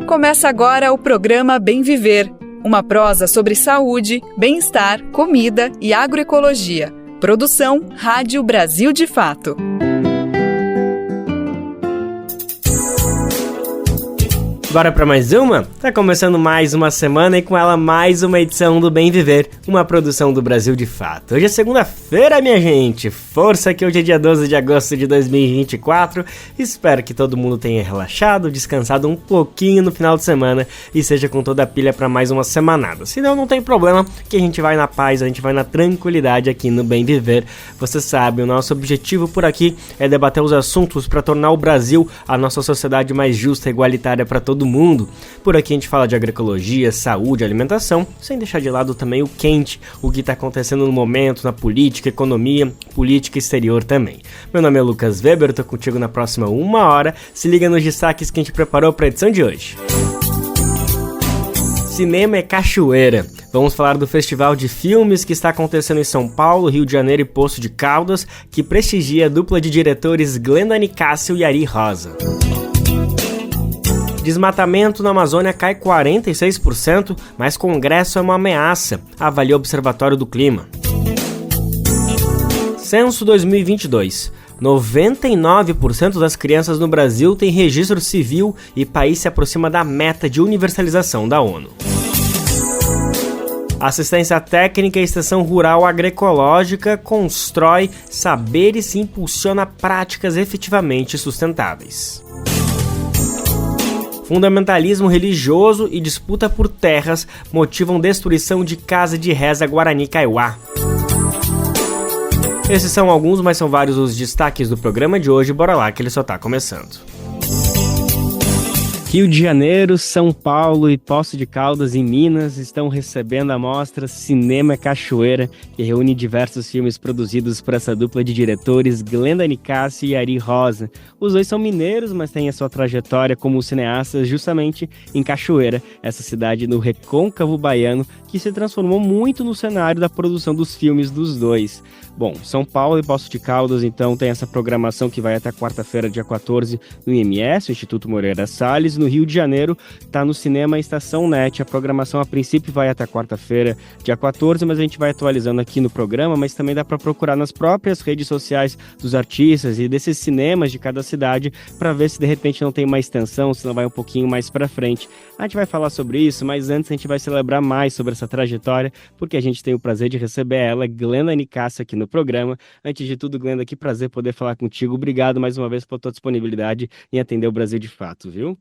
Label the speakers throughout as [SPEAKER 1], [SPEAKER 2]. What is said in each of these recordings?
[SPEAKER 1] Começa agora o programa Bem Viver, uma prosa sobre saúde, bem-estar, comida e agroecologia. Produção Rádio Brasil de Fato.
[SPEAKER 2] Bora para mais uma? Tá começando mais uma semana e com ela mais uma edição do Bem Viver, uma produção do Brasil de Fato. Hoje é segunda-feira, minha gente! Força que hoje é dia 12 de agosto de 2024. Espero que todo mundo tenha relaxado, descansado um pouquinho no final de semana e seja com toda a pilha para mais uma semanada. Senão não tem problema, que a gente vai na paz, a gente vai na tranquilidade aqui no Bem Viver. Você sabe, o nosso objetivo por aqui é debater os assuntos para tornar o Brasil a nossa sociedade mais justa e igualitária para todo mundo. Por aqui a gente fala de agroecologia, saúde, alimentação, sem deixar de lado também o quente, o que está acontecendo no momento, na política, economia, política exterior também. Meu nome é Lucas Weber, eu tô contigo na próxima uma hora. Se liga nos destaques que a gente preparou para a edição de hoje. Cinema é cachoeira. Vamos falar do Festival de Filmes que está acontecendo em São Paulo, Rio de Janeiro e Poços de Caldas, que prestigia a dupla de diretores Glenda Nicásio e Ari Rosa. Desmatamento na Amazônia cai 46%, mas Congresso é uma ameaça, avalia o Observatório do Clima. Censo 2022. 99% das crianças no Brasil têm registro civil e país se aproxima da meta de universalização da ONU. Assistência técnica e extensão rural agroecológica constrói saberes e impulsiona práticas efetivamente sustentáveis. Fundamentalismo religioso e disputa por terras motivam destruição de casa de reza Guarani Kaiowá. Esses são alguns, mas são vários os destaques do programa de hoje. Bora lá que ele só tá começando. Rio de Janeiro, São Paulo e Poços de Caldas, em Minas, estão recebendo a mostra Cinema é Cachoeira, que reúne diversos filmes produzidos por essa dupla de diretores, Glenda Nicásio e Ari Rosa. Os dois são mineiros, mas têm a sua trajetória como cineastas justamente em Cachoeira, essa cidade no recôncavo baiano, que se transformou muito no cenário da produção dos filmes dos dois. Bom, São Paulo e Poços de Caldas, então, tem essa programação que vai até quarta-feira, dia 14, no IMS, o Instituto Moreira Salles. No Rio de Janeiro, está no Cinema Estação Net. A programação, a princípio, vai até quarta-feira, dia 14, mas a gente vai atualizando aqui no programa, mas também dá para procurar nas próprias redes sociais dos artistas e desses cinemas de cada cidade para ver se, de repente, não tem uma extensão, se não vai um pouquinho mais para frente. A gente vai falar sobre isso, mas antes a gente vai celebrar mais sobre essa trajetória, porque a gente tem o prazer de receber ela, Glenda Nicásio, aqui no programa. Antes de tudo, Glenda, que prazer poder falar contigo. Obrigado mais uma vez pela tua disponibilidade em atender o Brasil de Fato, viu?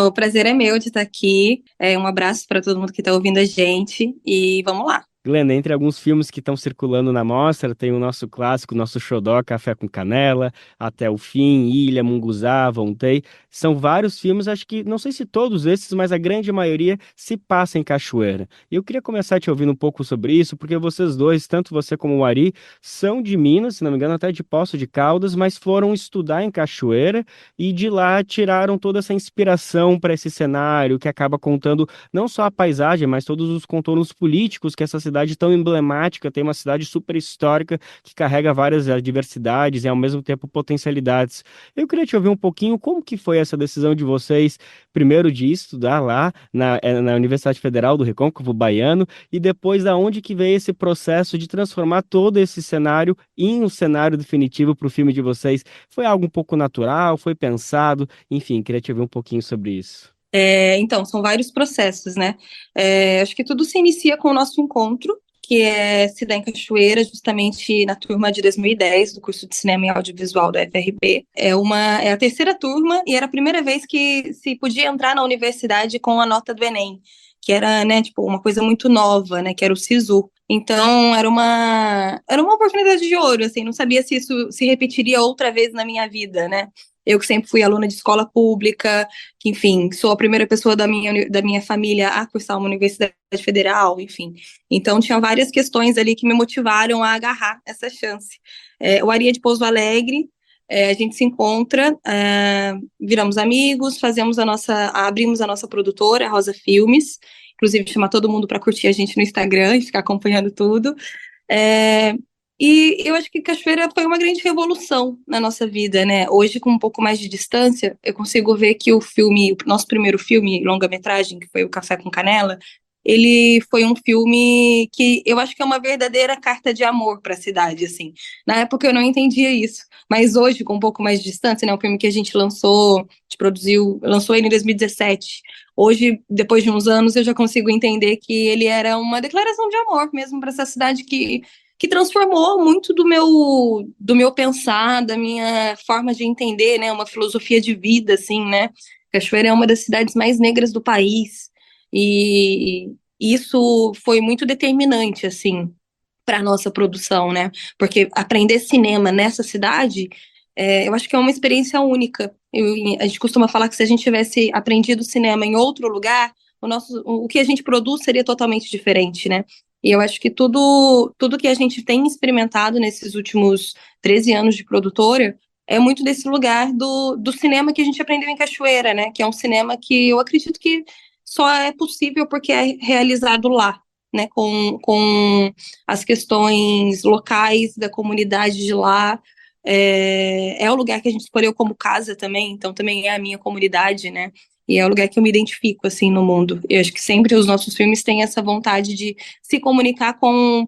[SPEAKER 3] O prazer é meu de estar aqui. Um abraço para todo mundo que está ouvindo a gente e vamos lá.
[SPEAKER 2] Glenda, entre alguns filmes que estão circulando na mostra, tem o nosso clássico, nosso xodó, Café com Canela, Até o Fim, Ilha, Munguzá, Vontei. São vários filmes, acho que, não sei se todos esses, mas a grande maioria se passa em Cachoeira. E eu queria começar te ouvindo um pouco sobre isso, porque vocês dois, tanto você como o Ari, são de Minas, se não me engano, até de Poços de Caldas, mas foram estudar em Cachoeira e de lá tiraram toda essa inspiração para esse cenário que acaba contando não só a paisagem, mas todos os contornos políticos que essa cidade tão emblemática, tem uma cidade super histórica que carrega várias diversidades e ao mesmo tempo potencialidades. Eu queria te ouvir um pouquinho como que foi essa decisão de vocês, primeiro de estudar lá na Universidade Federal do Recôncavo Baiano e depois da onde que veio esse processo de transformar todo esse cenário em um cenário definitivo para o filme de vocês. Foi algo um pouco natural, foi pensado, enfim, queria te ouvir um pouquinho sobre isso.
[SPEAKER 3] Então, são vários processos, né? Acho que tudo se inicia com o nosso encontro, que se dá em Cachoeira, justamente na turma de 2010, do curso de Cinema e Audiovisual da UFRB. É a terceira turma e era a primeira vez que se podia entrar na universidade com a nota do Enem, que era, né, tipo, uma coisa muito nova, né, que era o SISU. Então, era uma oportunidade de ouro, assim, não sabia se isso se repetiria outra vez na minha vida, né? Eu que sempre fui aluna de escola pública, que, enfim, sou a primeira pessoa da minha família a cursar uma universidade federal, enfim. Então, tinha várias questões ali que me motivaram a agarrar essa chance. O Ari é de Pouso Alegre, a gente se encontra, viramos amigos, abrimos a nossa produtora, a Rosa Filmes, inclusive chamar todo mundo para curtir a gente no Instagram e ficar acompanhando tudo. E eu acho que Cachoeira foi uma grande revolução na nossa vida, né? Hoje, com um pouco mais de distância, eu consigo ver que o nosso primeiro filme, longa-metragem, que foi o Café com Canela, ele foi um filme que eu acho que é uma verdadeira carta de amor para a cidade, assim. Na época eu não entendia isso, mas hoje, com um pouco mais de distância, né? Um filme que a gente lançou ele em 2017. Hoje, depois de uns anos, eu já consigo entender que ele era uma declaração de amor mesmo para essa cidade que transformou muito do meu pensar, da minha forma de entender, né, uma filosofia de vida, assim, né, Cachoeira é uma das cidades mais negras do país, e isso foi muito determinante, assim, para a nossa produção, né, porque aprender cinema nessa cidade, eu acho que é uma experiência única. A gente costuma falar que se a gente tivesse aprendido cinema em outro lugar, o que a gente produz seria totalmente diferente, né? E eu acho que tudo que a gente tem experimentado nesses últimos 13 anos de produtora é muito desse lugar do cinema que a gente aprendeu em Cachoeira, né? Que é um cinema que eu acredito que só é possível porque é realizado lá, né? Com as questões locais da comunidade de lá. É o lugar que a gente escolheu como casa também, então também é a minha comunidade, né? E é o lugar que eu me identifico, assim, no mundo. Eu acho que sempre os nossos filmes têm essa vontade de se comunicar com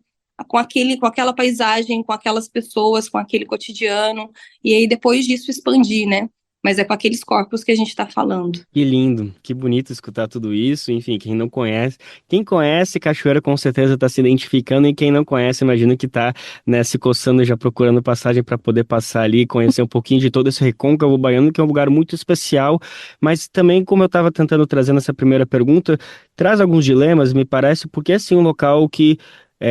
[SPEAKER 3] aquela paisagem, com aquelas pessoas, com aquele cotidiano, e aí depois disso expandir, né? Mas é com aqueles corpos que a gente está falando.
[SPEAKER 2] Que lindo, que bonito escutar tudo isso. Enfim, quem conhece Cachoeira com certeza está se identificando, e quem não conhece, imagino que está, né, se coçando, já procurando passagem para poder passar ali, conhecer um pouquinho de todo esse recôncavo baiano, que é um lugar muito especial. Mas também, como eu estava tentando trazer nessa primeira pergunta, traz alguns dilemas, me parece, porque é sim um local que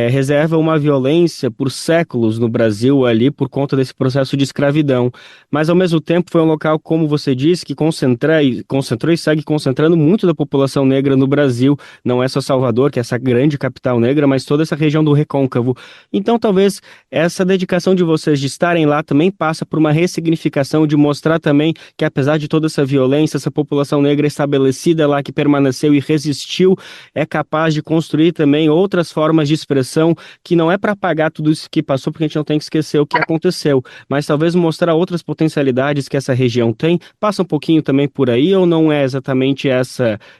[SPEAKER 2] reserva uma violência por séculos no Brasil ali por conta desse processo de escravidão. Mas ao mesmo tempo foi um local, como você disse, que concentrou e segue concentrando muito da população negra no Brasil. Não é só Salvador, que é essa grande capital negra, mas toda essa região do Recôncavo. Então talvez essa dedicação de vocês de estarem lá também passa por uma ressignificação, de mostrar também que apesar de toda essa violência, essa população negra estabelecida lá, que permaneceu e resistiu, é capaz de construir também outras formas de expressão, que não é para apagar tudo isso que passou, porque a gente não tem que esquecer o que aconteceu, mas talvez mostrar outras potencialidades que essa região tem. Passa um pouquinho também por aí, ou não é exatamente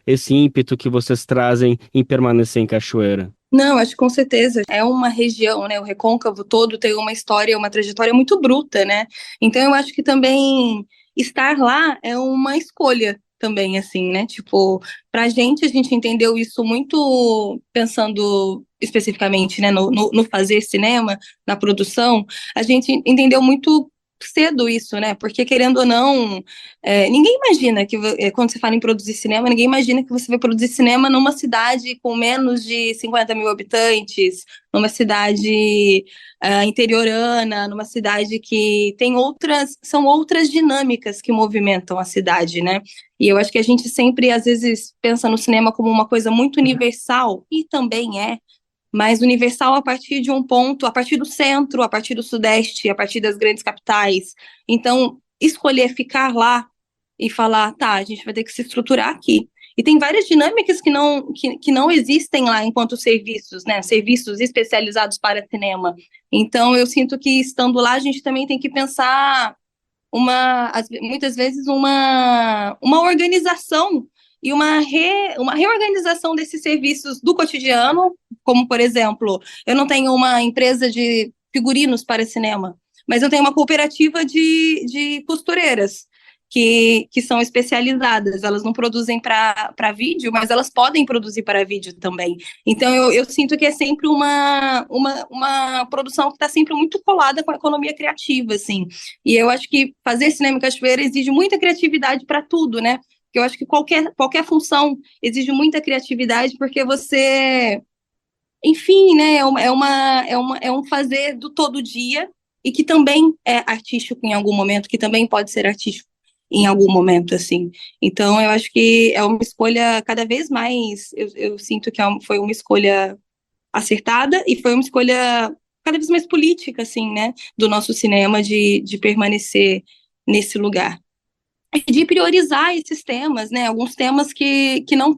[SPEAKER 2] esse ímpeto que vocês trazem em permanecer em Cachoeira?
[SPEAKER 3] Não, acho que com certeza é uma região, né? O Recôncavo todo tem uma história, uma trajetória muito bruta, né? Então eu acho que também estar lá é uma escolha também, assim, né? Tipo, pra gente, a gente entendeu isso muito pensando especificamente, né, no fazer cinema, na produção, a gente entendeu muito cedo isso, né? Porque querendo ou não, ninguém imagina que quando você fala em produzir cinema, ninguém imagina que você vai produzir cinema numa cidade com menos de 50 mil habitantes, numa cidade interiorana, numa cidade que são outras dinâmicas que movimentam a cidade, né? E eu acho que a gente sempre, às vezes, pensa no cinema como uma coisa muito universal, e também mas universal a partir de um ponto, a partir do centro, a partir do sudeste, a partir das grandes capitais. Então, escolher ficar lá e falar, tá, a gente vai ter que se estruturar aqui. E tem várias dinâmicas que não existem lá enquanto serviços, né? Serviços especializados para cinema. Então, eu sinto que estando lá, a gente também tem que pensar muitas vezes uma organização e uma reorganização desses serviços do cotidiano, como, por exemplo, eu não tenho uma empresa de figurinos para cinema, mas eu tenho uma cooperativa de costureiras que são especializadas. Elas não produzem para vídeo, mas elas podem produzir para vídeo também. Então, eu sinto que é sempre uma produção que está sempre muito colada com a economia criativa, assim. E eu acho que fazer cinema em Cachoeira exige muita criatividade para tudo, né? Porque eu acho que qualquer função exige muita criatividade, porque você, enfim, né, é um fazer do todo dia e que também é artístico em algum momento, que também pode ser artístico em algum momento, assim. Então, eu acho que é uma escolha cada vez mais, eu sinto que foi uma escolha acertada e foi uma escolha cada vez mais política, assim, né, do nosso cinema de permanecer nesse lugar. E de priorizar esses temas, né, alguns temas que não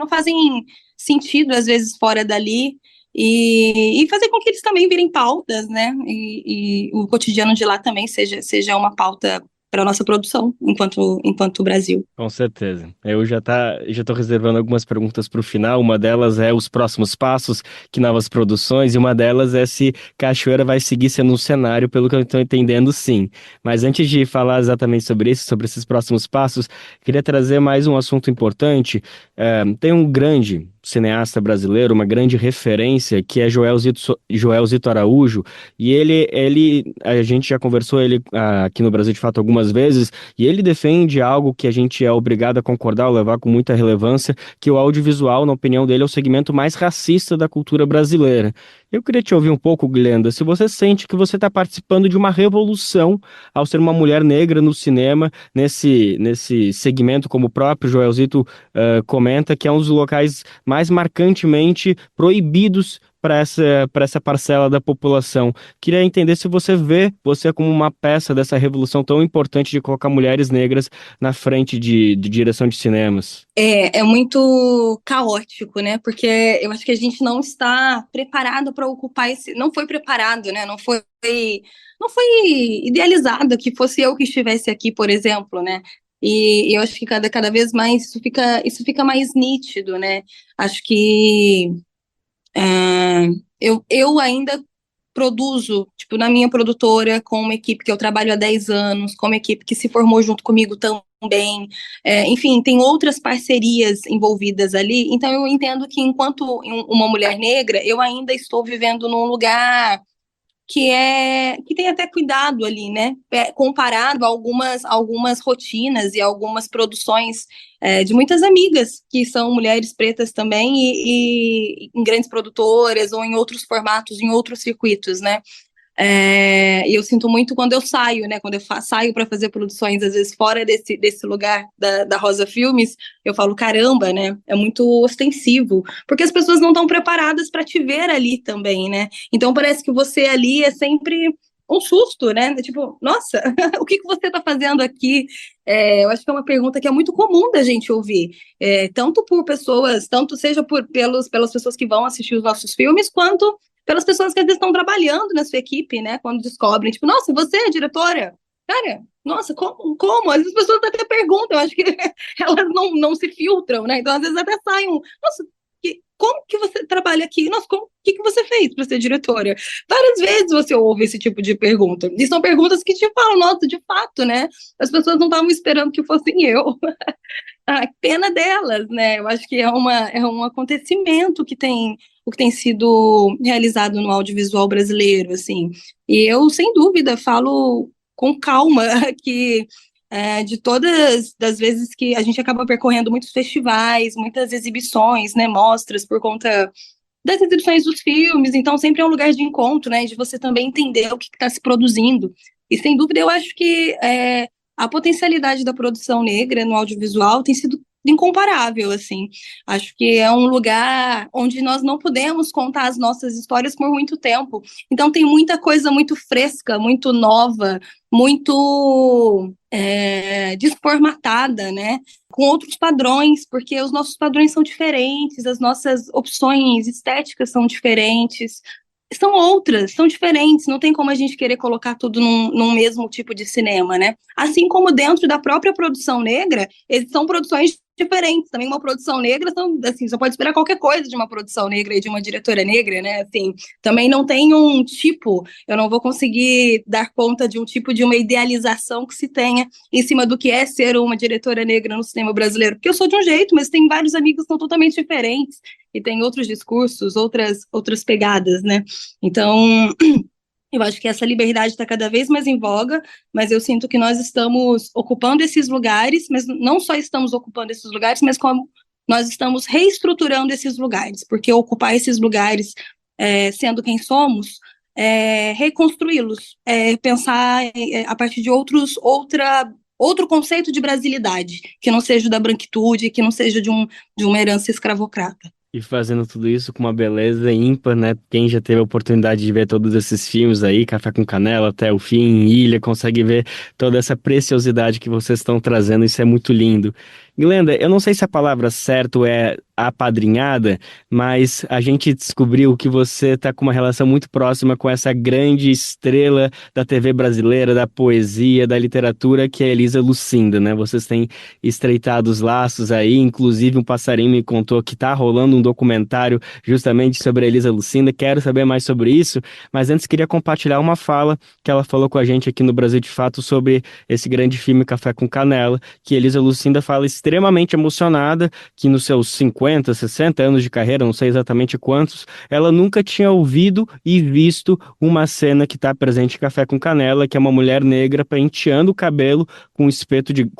[SPEAKER 3] fazem sentido, às vezes, fora dali, e fazer com que eles também virem pautas, né? E o cotidiano de lá também seja uma pauta para a nossa produção enquanto Brasil.
[SPEAKER 2] Com certeza. Eu já tô reservando algumas perguntas para o final. Uma delas é os próximos passos, que novas produções, e uma delas é se Cachoeira vai seguir sendo um cenário, pelo que eu estou entendendo, sim. Mas antes de falar exatamente sobre isso, sobre esses próximos passos, queria trazer mais um assunto importante. Tem um grande cineasta brasileiro, uma grande referência, que é Joel Zito Araújo, e a gente já conversou aqui no Brasil de Fato algumas vezes, e ele defende algo que a gente é obrigado a concordar ou levar com muita relevância, que o audiovisual, na opinião dele, é o segmento mais racista da cultura brasileira. Eu queria te ouvir um pouco, Glenda, se você sente que você está participando de uma revolução ao ser uma mulher negra no cinema, nesse segmento, como o próprio Joelzito comenta, que é um dos locais mais marcantemente proibidos para essa parcela da população. Queria entender se você vê você como uma peça dessa revolução tão importante de colocar mulheres negras na frente de direção de cinemas.
[SPEAKER 3] É muito caótico, né? Porque eu acho que a gente não está preparado para ocupar não foi preparado, né? Não foi idealizado que fosse eu que estivesse aqui, por exemplo, né? E eu acho que cada vez mais isso fica mais nítido, né? Acho que eu ainda produzo, tipo, na minha produtora, com uma equipe que eu trabalho há 10 anos, com uma equipe que se formou junto comigo também. Enfim, tem outras parcerias envolvidas ali. Então, eu entendo que, enquanto uma mulher negra, eu ainda estou vivendo num lugar que tem até cuidado ali, né? Comparado a algumas rotinas e algumas produções de muitas amigas que são mulheres pretas também e em grandes produtoras ou em outros formatos, em outros circuitos, né? E eu sinto muito quando eu saio, né? Quando eu saio para fazer produções, às vezes fora desse lugar da Rosa Filmes, eu falo, caramba, né? É muito ostensivo, porque as pessoas não estão preparadas para te ver ali também, né? Então parece que você ali é sempre um susto, né? Tipo, nossa, o que você está fazendo aqui? Eu acho que é uma pergunta que é muito comum da gente ouvir, tanto por pessoas, tanto seja pelas pessoas que vão assistir os nossos filmes, quanto pelas pessoas que às vezes estão trabalhando na sua equipe, né? Quando descobrem, tipo, nossa, você é diretora? Cara, nossa, como? Às vezes as pessoas até perguntam, eu acho que elas não se filtram, né? Então, às vezes até saem nossa, como que você trabalha aqui? Nossa, o que você fez para ser diretora? Várias vezes você ouve esse tipo de pergunta. E são perguntas que te falam, nossa, de fato, né? As pessoas não estavam esperando que fossem eu. A pena delas, né? Eu acho que é um acontecimento o que tem sido realizado no audiovisual brasileiro, assim. E eu, sem dúvida, falo com calma que de todas as vezes que a gente acaba percorrendo muitos festivais, muitas exibições, né, mostras por conta das exibições dos filmes, então sempre é um lugar de encontro, né, de você também entender o que está se produzindo. E sem dúvida eu acho que a potencialidade da produção negra no audiovisual tem sido incomparável, assim. Acho que é um lugar onde nós não podemos contar as nossas histórias por muito tempo. Então tem muita coisa muito fresca, muito nova, muito desformatada, né? Com outros padrões, porque os nossos padrões são diferentes, as nossas opções estéticas são diferentes, são outras, são diferentes, não tem como a gente querer colocar tudo num mesmo tipo de cinema, né? Assim como dentro da própria produção negra, são produções diferentes. Também uma produção negra, assim, você pode esperar qualquer coisa de uma produção negra e de uma diretora negra, né? Assim, também não tem um tipo, eu não vou conseguir dar conta de um tipo de uma idealização que se tenha em cima do que é ser uma diretora negra no cinema brasileiro, porque eu sou de um jeito, mas tem vários amigos que são totalmente diferentes e tem outros discursos, outras pegadas, né? Então, eu acho que essa liberdade está cada vez mais em voga, mas eu sinto que nós estamos ocupando esses lugares, mas não só estamos ocupando esses lugares, mas como nós estamos reestruturando esses lugares, porque ocupar esses lugares, sendo quem somos, reconstruí-los, pensar a partir de outro conceito de brasilidade, que não seja o da branquitude, que não seja de uma herança escravocrata.
[SPEAKER 2] E fazendo tudo isso com uma beleza ímpar, né? Quem já teve a oportunidade de ver todos esses filmes aí, Café com Canela até o fim, Ilha, consegue ver toda essa preciosidade que vocês estão trazendo, isso é muito lindo. Glenda, eu não sei se a palavra certa é apadrinhada, mas a gente descobriu que você está com uma relação muito próxima com essa grande estrela da TV brasileira, da poesia, da literatura, que é a Elisa Lucinda, né? Vocês têm estreitado os laços aí, inclusive um passarinho me contou que tá rolando um documentário justamente sobre a Elisa Lucinda, quero saber mais sobre isso, mas antes queria compartilhar uma fala que ela falou com a gente aqui no Brasil de Fato sobre esse grande filme Café com Canela, que Elisa Lucinda fala extremamente emocionada, que nos seus 50, 60 anos de carreira, não sei exatamente quantos, ela nunca tinha ouvido e visto uma cena que está presente em Café com Canela, que é uma mulher negra penteando o cabelo com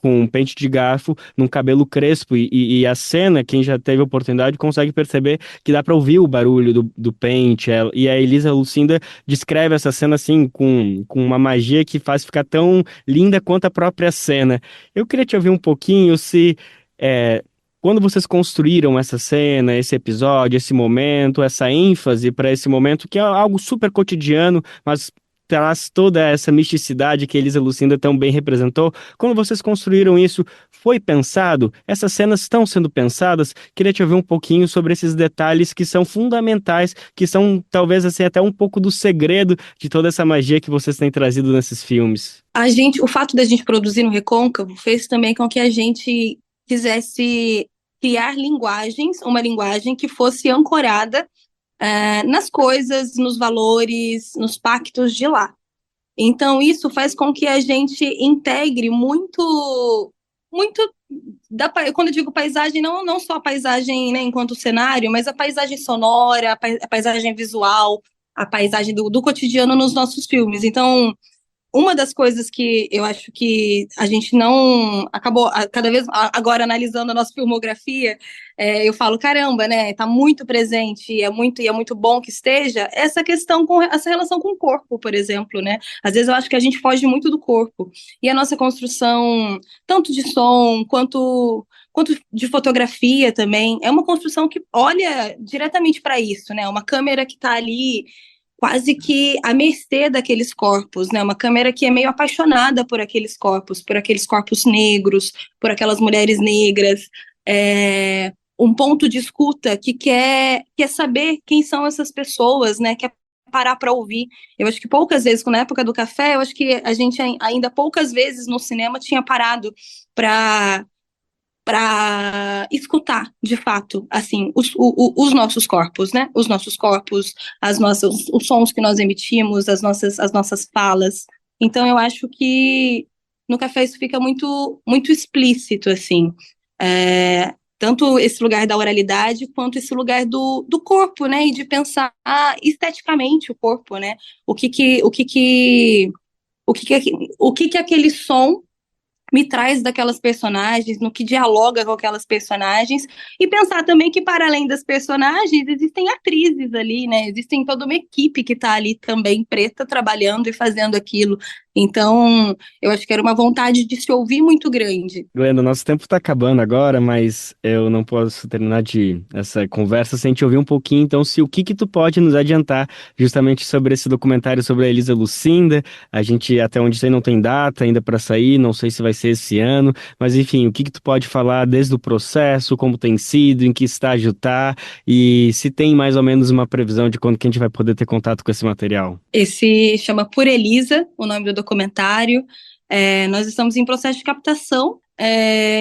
[SPEAKER 2] um pente de garfo num cabelo crespo e a cena, quem já teve a oportunidade consegue perceber que dá para ouvir o barulho do pente, e a Elisa Lucinda descreve essa cena assim com uma magia que faz ficar tão linda quanto a própria cena. Eu queria te ouvir um pouquinho se é, quando vocês construíram essa cena, esse episódio, esse momento, essa ênfase para esse momento, que é algo super cotidiano, mas traz toda essa misticidade que a Elisa Lucinda tão bem representou. Quando vocês construíram isso, foi pensado? Essas cenas estão sendo pensadas? Queria te ouvir um pouquinho sobre esses detalhes que são fundamentais, que são talvez assim até um pouco do segredo de toda essa magia que vocês têm trazido nesses filmes.
[SPEAKER 3] O fato da gente produzir no Recôncavo fez também com que a gente quisesse criar uma linguagem que fosse ancorada nas coisas, nos valores, nos pactos de lá. Então, isso faz com que a gente integre muito, muito quando eu digo paisagem, não só a paisagem, né, enquanto cenário, mas a paisagem sonora, a paisagem visual, a paisagem do cotidiano nos nossos filmes. Então, uma das coisas que eu acho que a gente não acabou, cada vez agora analisando a nossa filmografia, eu falo, caramba, né, tá muito presente, e é muito bom que esteja, essa relação com o corpo, por exemplo, né, às vezes eu acho que a gente foge muito do corpo, e a nossa construção, tanto de som, quanto de fotografia também, é uma construção que olha diretamente para isso, né, uma câmera que tá ali quase que à mercê daqueles corpos, né? Uma câmera que é meio apaixonada por aqueles corpos negros, por aquelas mulheres negras, um ponto de escuta que quer saber quem são essas pessoas, né? Quer parar para ouvir. Eu acho que poucas vezes, na época do café, eu acho que a gente ainda poucas vezes no cinema tinha parado para escutar, de fato, assim, os nossos corpos, né? Os nossos corpos, os sons que nós emitimos, as nossas falas. Então, eu acho que no café isso fica muito, muito explícito, assim. Tanto esse lugar da oralidade, quanto esse lugar do corpo, né? E de pensar esteticamente o corpo, né? O que aquele som me traz daquelas personagens, no que dialoga com aquelas personagens, e pensar também que, para além das personagens, existem atrizes ali, né? Existem toda uma equipe que está ali também, preta, trabalhando e fazendo aquilo. Então, eu acho que era uma vontade de se ouvir muito grande.
[SPEAKER 2] Glenda, nosso tempo está acabando agora, mas eu não posso terminar essa conversa sem te ouvir um pouquinho. Então, se o que tu pode nos adiantar justamente sobre esse documentário sobre a Elisa Lucinda? A gente, até onde sei, não tem data ainda para sair, não sei se vai ser esse ano, mas enfim, o que tu pode falar desde o processo, como tem sido, em que estágio tá, e se tem mais ou menos uma previsão de quando que a gente vai poder ter contato com esse material?
[SPEAKER 3] Esse chama Por Elisa, o nome do documentário. Nós estamos em processo de captação.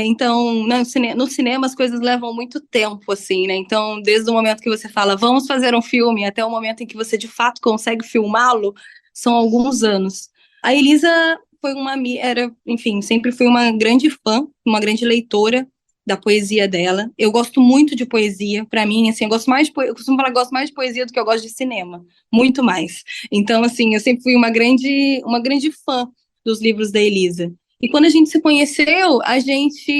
[SPEAKER 3] Então, no cinema as coisas levam muito tempo, assim, né? Então, desde o momento que você fala, vamos fazer um filme, até o momento em que você de fato consegue filmá-lo, são alguns anos. A Elisa enfim, sempre fui uma grande fã, uma grande leitora da poesia dela. Eu gosto muito de poesia, para mim, assim, eu costumo falar que gosto mais de poesia do que eu gosto de cinema, muito mais. Então, assim, eu sempre fui uma grande fã dos livros da Elisa. E quando a gente se conheceu, a gente,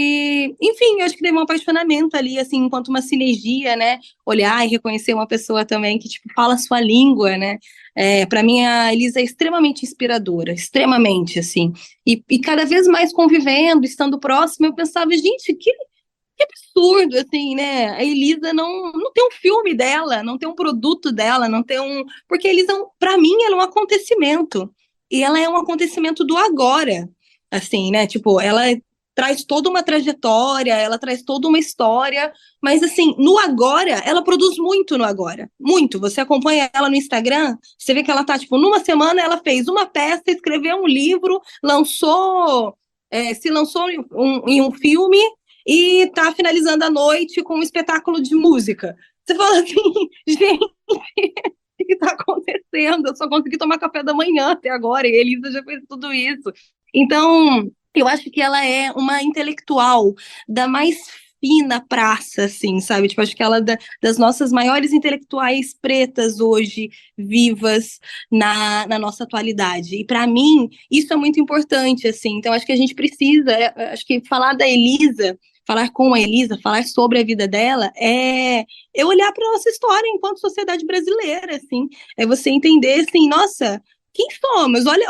[SPEAKER 3] enfim, eu acho que teve um apaixonamento ali, assim, enquanto uma sinergia, né? Olhar e reconhecer uma pessoa também que, tipo, fala a sua língua, né? Para mim, a Elisa é extremamente inspiradora, extremamente, assim. E cada vez mais convivendo, estando próxima, eu pensava, gente, Que absurdo, assim, né? A Elisa não tem um filme dela, não tem um produto dela, não tem um... Porque a Elisa, pra mim, ela é um acontecimento. E ela é um acontecimento do agora, assim, né? Tipo, ela traz toda uma trajetória, ela traz toda uma história, mas, assim, no agora, ela produz muito no agora. Muito. Você acompanha ela no Instagram, você vê que ela tá, tipo, numa semana ela fez uma peça, escreveu um livro, se lançou em um filme, e tá finalizando a noite com um espetáculo de música. Você fala assim, gente, o que tá acontecendo? Eu só consegui tomar café da manhã até agora, e a Elisa já fez tudo isso. Então, eu acho que ela é uma intelectual da mais fina praça, assim, sabe? Tipo, acho que ela é das nossas maiores intelectuais pretas hoje, vivas na nossa atualidade. E para mim, isso é muito importante, assim. Então, acho que a gente precisa, acho que falar da Elisa, falar com a Elisa, falar sobre a vida dela, é olhar para nossa história enquanto sociedade brasileira, assim. É você entender, assim, nossa, quem somos? Olha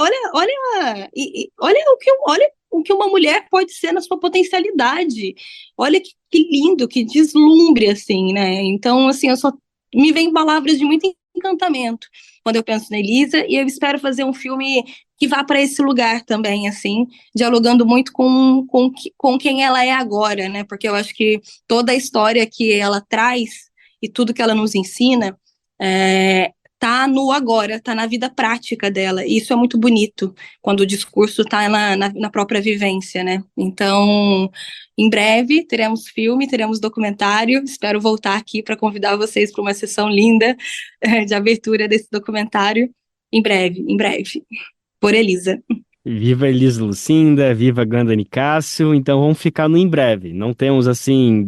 [SPEAKER 3] o que uma mulher pode ser na sua potencialidade. Olha que lindo, que deslumbre, assim, né? Então, assim, me vem palavras de muito encantamento quando eu penso na Elisa, e eu espero fazer um filme que vá para esse lugar também, assim, dialogando muito com quem ela é agora, né? Porque eu acho que toda a história que ela traz e tudo que ela nos ensina tá no agora, tá na vida prática dela. E isso é muito bonito, quando o discurso tá na própria vivência, né? Então, em breve, teremos filme, teremos documentário. Espero voltar aqui para convidar vocês para uma sessão linda de abertura desse documentário. Em breve, por Elisa.
[SPEAKER 2] Viva Elisa Lucinda, viva Glenda Nicásio. Então vamos ficar no em breve. Não temos assim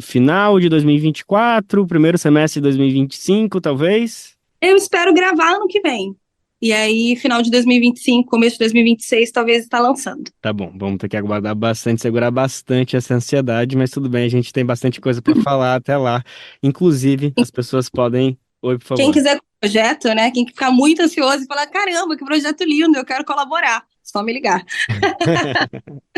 [SPEAKER 2] final de 2024, primeiro semestre de 2025, talvez?
[SPEAKER 3] Eu espero gravar ano que vem. E aí, final de 2025, começo de 2026, talvez está lançando.
[SPEAKER 2] Tá bom, vamos ter que aguardar bastante, segurar bastante essa ansiedade, mas tudo bem, a gente tem bastante coisa para falar até lá. Inclusive, as pessoas podem... Oi, por favor.
[SPEAKER 3] Quem quiser projeto, né? Quem ficar muito ansioso e falar, caramba, que projeto lindo, eu quero colaborar. Só me ligar.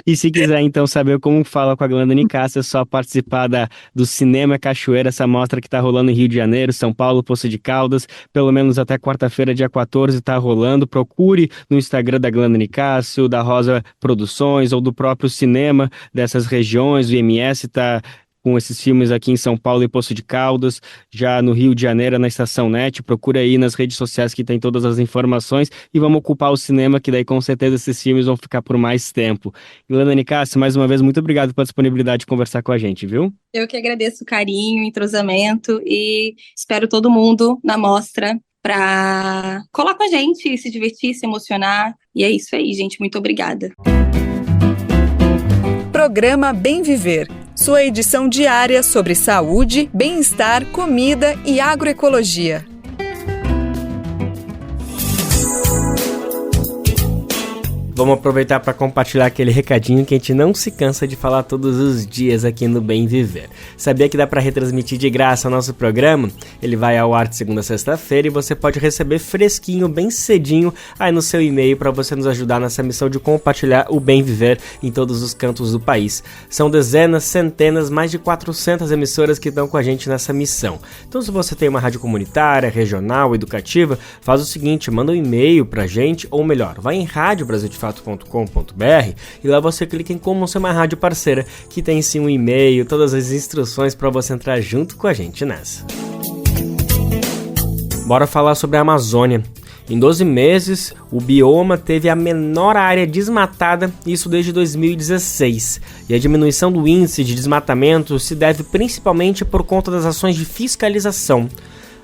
[SPEAKER 2] E se quiser, então, saber como fala com a Glenda Nicásio, é só participar do Cinema Cachoeira, essa mostra que tá rolando em Rio de Janeiro, São Paulo, Poços de Caldas, pelo menos até quarta-feira, dia 14, tá rolando. Procure no Instagram da Glenda Nicásio, da Rosa Produções ou do próprio cinema dessas regiões. O IMS tá com esses filmes aqui em São Paulo e Poços de Caldas, já no Rio de Janeiro, na Estação Net. Procura aí nas redes sociais que tem todas as informações e vamos ocupar o cinema, que daí com certeza esses filmes vão ficar por mais tempo. Glenda Nicásio, mais uma vez, muito obrigado pela disponibilidade de conversar com a gente, viu?
[SPEAKER 3] Eu que agradeço o carinho, o entrosamento e espero todo mundo na mostra para colar com a gente, se divertir, se emocionar. E é isso aí, gente. Muito obrigada.
[SPEAKER 1] Programa Bem Viver. Sua edição diária sobre saúde, bem-estar, comida e agroecologia.
[SPEAKER 2] Vamos aproveitar para compartilhar aquele recadinho que a gente não se cansa de falar todos os dias aqui no Bem Viver. Sabia que dá para retransmitir de graça o nosso programa? Ele vai ao ar de segunda a sexta-feira e você pode receber fresquinho, bem cedinho, aí no seu e-mail para você nos ajudar nessa missão de compartilhar o Bem Viver em todos os cantos do país. São dezenas, centenas, mais de 400 emissoras que estão com a gente nessa missão. Então, se você tem uma rádio comunitária, regional, educativa, faz o seguinte, manda um e-mail pra gente, ou melhor, vai em radiobrasildefato.com.br e lá você clica em como ser uma rádio parceira, que tem sim um e-mail, todas as instruções para você entrar junto com a gente nessa. Bora falar sobre a Amazônia. Em 12 meses, o bioma teve a menor área desmatada, isso desde 2016. E a diminuição do índice de desmatamento se deve principalmente por conta das ações de fiscalização.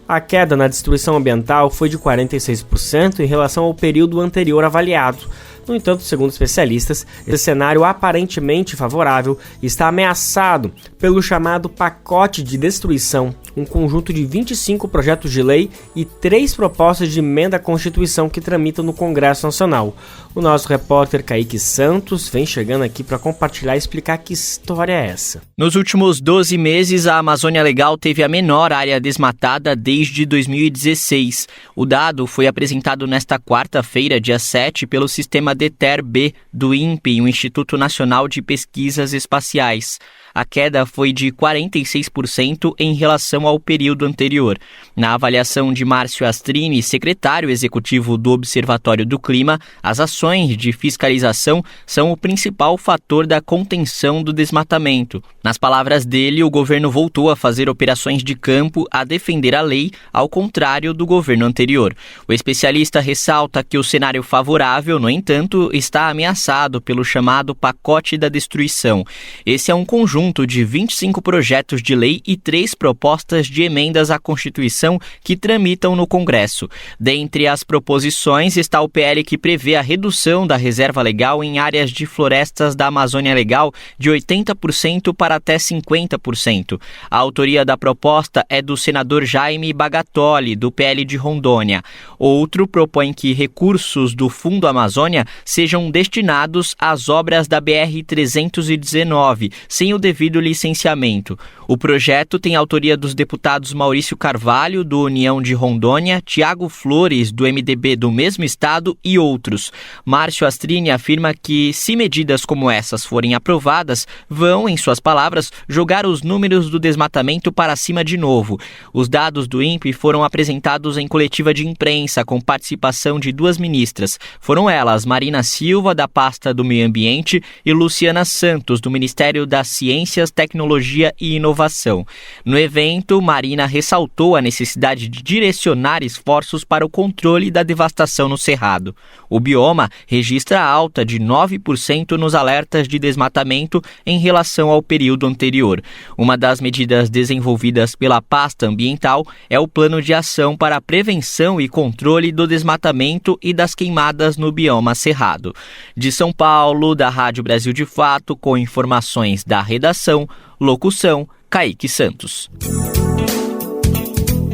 [SPEAKER 2] A queda na destruição ambiental foi de 46% em relação ao período anterior avaliado. No entanto, segundo especialistas, esse cenário aparentemente favorável está ameaçado pelo chamado pacote de destruição, um conjunto de 25 projetos de lei e 3 propostas de emenda à Constituição que tramitam no Congresso Nacional. O nosso repórter Kaique Santos vem chegando aqui para compartilhar e explicar que história é essa.
[SPEAKER 4] Nos últimos 12 meses, a Amazônia Legal teve a menor área desmatada desde 2016. O dado foi apresentado nesta quarta-feira, dia 7, pelo Sistema DETER-B do INPE, o Instituto Nacional de Pesquisas Espaciais. A queda foi de 46% em relação ao período anterior. Na avaliação de Márcio Astrini, secretário executivo do Observatório do Clima, as ações de fiscalização são o principal fator da contenção do desmatamento. Nas palavras dele, o governo voltou a fazer operações de campo a defender a lei, ao contrário do governo anterior. O especialista ressalta que o cenário favorável, no entanto, está ameaçado pelo chamado pacote da destruição. Esse é um conjunto de 25 projetos de lei e 3 propostas de emendas à Constituição que tramitam no Congresso. Dentre as proposições está o PL que prevê a redução da reserva legal em áreas de florestas da Amazônia Legal de 80% para até 50%. A autoria da proposta é do senador Jaime Bagatoli, do PL de Rondônia. Outro propõe que recursos do Fundo Amazônia sejam destinados às obras da BR-319, sem o devido licenciamento. O projeto tem autoria dos deputados Maurício Carvalho, do União de Rondônia, Tiago Flores, do MDB do mesmo estado e outros. Márcio Astrini afirma que, se medidas como essas forem aprovadas, vão, em suas palavras, jogar os números do desmatamento para cima de novo. Os dados do INPE foram apresentados em coletiva de imprensa com participação de 2 ministras. Foram elas Marina Silva, da pasta do Meio Ambiente, e Luciana Santos, do Ministério da Ciências, Tecnologia e Inovação. No evento, Marina ressaltou a necessidade de direcionar esforços para o controle da devastação no Cerrado. O bioma registra alta de 9% nos alertas de desmatamento em relação ao período anterior. Uma das medidas desenvolvidas pela pasta ambiental é o Plano de Ação para a Prevenção e Controle do Desmatamento e das Queimadas no bioma Cerrado. De São Paulo, da Rádio Brasil de Fato, com informações da redação, locução, Kaique Santos.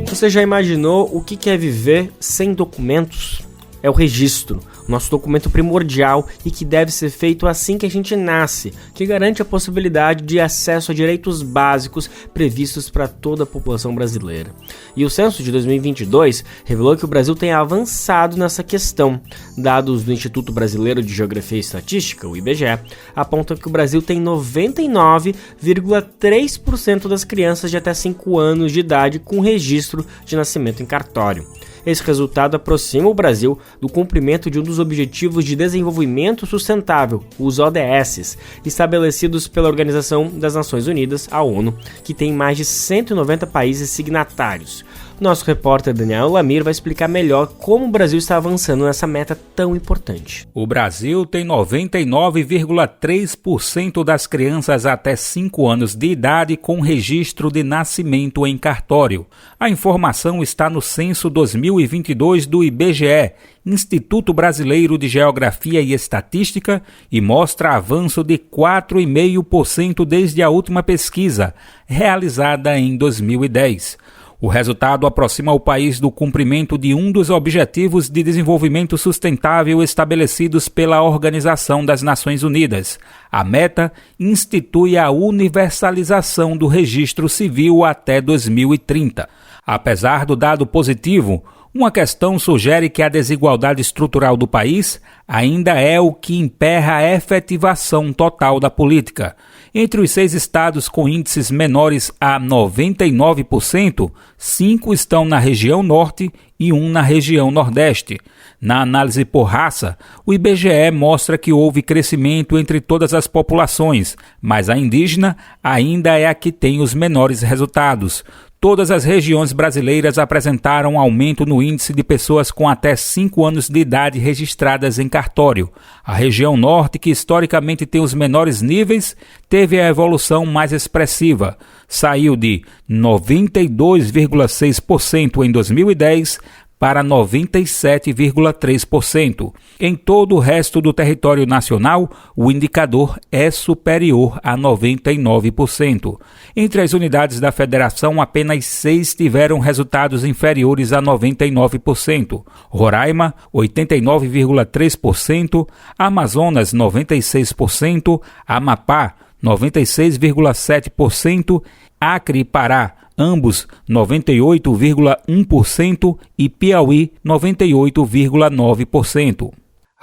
[SPEAKER 2] Você já imaginou o que é viver sem documentos? É o registro, nosso documento primordial e que deve ser feito assim que a gente nasce, que garante a possibilidade de acesso a direitos básicos previstos para toda a população brasileira. E o censo de 2022 revelou que o Brasil tem avançado nessa questão. Dados do Instituto Brasileiro de Geografia e Estatística, o IBGE, apontam que o Brasil tem 99,3% das crianças de até 5 anos de idade com registro de nascimento em cartório. Esse resultado aproxima o Brasil do cumprimento de um dos Objetivos de Desenvolvimento Sustentável, os ODS, estabelecidos pela Organização das Nações Unidas, a ONU, que tem mais de 190 países signatários. Nosso repórter Daniel Lamir vai explicar melhor como o Brasil está avançando nessa meta tão importante.
[SPEAKER 5] O Brasil tem 99,3% das crianças até 5 anos de idade com registro de nascimento em cartório. A informação está no Censo 2022 do IBGE, Instituto Brasileiro de Geografia e Estatística, e mostra avanço de 4,5% desde a última pesquisa, realizada em 2010. O resultado aproxima o país do cumprimento de um dos Objetivos de Desenvolvimento Sustentável estabelecidos pela Organização das Nações Unidas. A meta institui a universalização do registro civil até 2030. Apesar do dado positivo, uma questão sugere que a desigualdade estrutural do país ainda é o que emperra a efetivação total da política. Entre os 6 estados com índices menores a 99%, 5 estão na região norte e 1 na região nordeste. Na análise por raça, o IBGE mostra que houve crescimento entre todas as populações, mas a indígena ainda é a que tem os menores resultados. Todas as regiões brasileiras apresentaram aumento no índice de pessoas com até 5 anos de idade registradas em cartório. A região norte, que historicamente tem os menores níveis, teve a evolução mais expressiva. Saiu de 92,6% em 2010 para 97,3%. Em todo o resto do território nacional, o indicador é superior a 99%. Entre as unidades da federação, apenas 6 tiveram resultados inferiores a 99%. Roraima, 89,3%, Amazonas, 96%, Amapá, 96,7%, Acre e Pará, ambos 98,1% e Piauí 98,9%.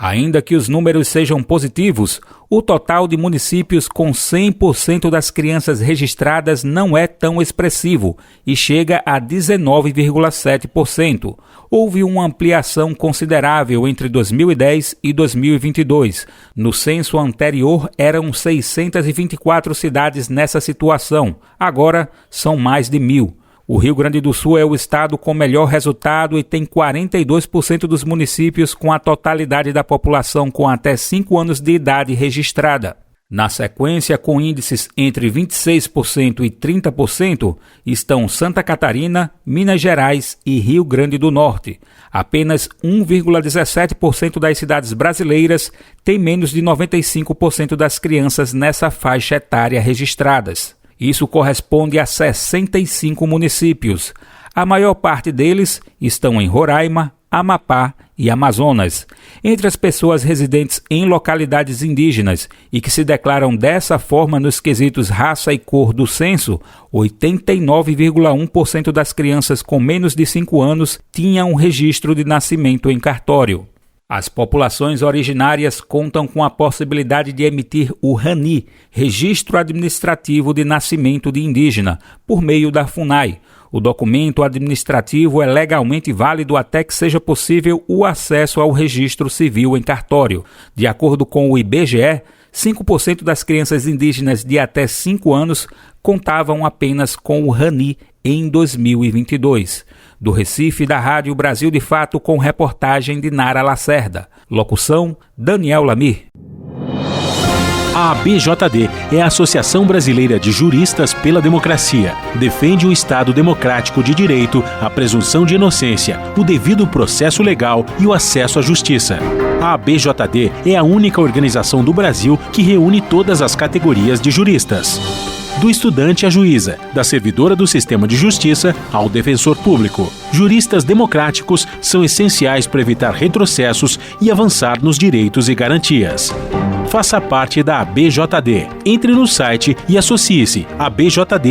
[SPEAKER 5] Ainda que os números sejam positivos, o total de municípios com 100% das crianças registradas não é tão expressivo e chega a 19,7%. Houve uma ampliação considerável entre 2010 e 2022. No censo anterior, eram 624 cidades nessa situação. Agora, são mais de 1.000. O Rio Grande do Sul é o estado com melhor resultado e tem 42% dos municípios com a totalidade da população com até 5 anos de idade registrada. Na sequência, com índices entre 26% e 30%, estão Santa Catarina, Minas Gerais e Rio Grande do Norte. Apenas 1,17% das cidades brasileiras têm menos de 95% das crianças nessa faixa etária registradas. Isso corresponde a 65 municípios. A maior parte deles estão em Roraima, Amapá e Amazonas. Entre as pessoas residentes em localidades indígenas e que se declaram dessa forma nos quesitos raça e cor do censo, 89,1% das crianças com menos de 5 anos tinham um registro de nascimento em cartório. As populações originárias contam com a possibilidade de emitir o RANI, Registro Administrativo de Nascimento de Indígena, por meio da FUNAI. O documento administrativo é legalmente válido até que seja possível o acesso ao registro civil em cartório. De acordo com o IBGE, 5% das crianças indígenas de até 5 anos contavam apenas com o RANI em 2022. Do Recife, da Rádio Brasil de Fato, com reportagem de Nara Lacerda. Locução, Daniel Lamir.
[SPEAKER 6] A ABJD é a Associação Brasileira de Juristas pela Democracia. Defende o Estado democrático de direito, a presunção de inocência, o devido processo legal e o acesso à justiça. A ABJD é a única organização do Brasil que reúne todas as categorias de juristas. Do estudante à juíza, da servidora do sistema de justiça ao defensor público. Juristas democráticos são essenciais para evitar retrocessos e avançar nos direitos e garantias. Faça parte da ABJD. Entre no site e associe-se a abjd.org.br.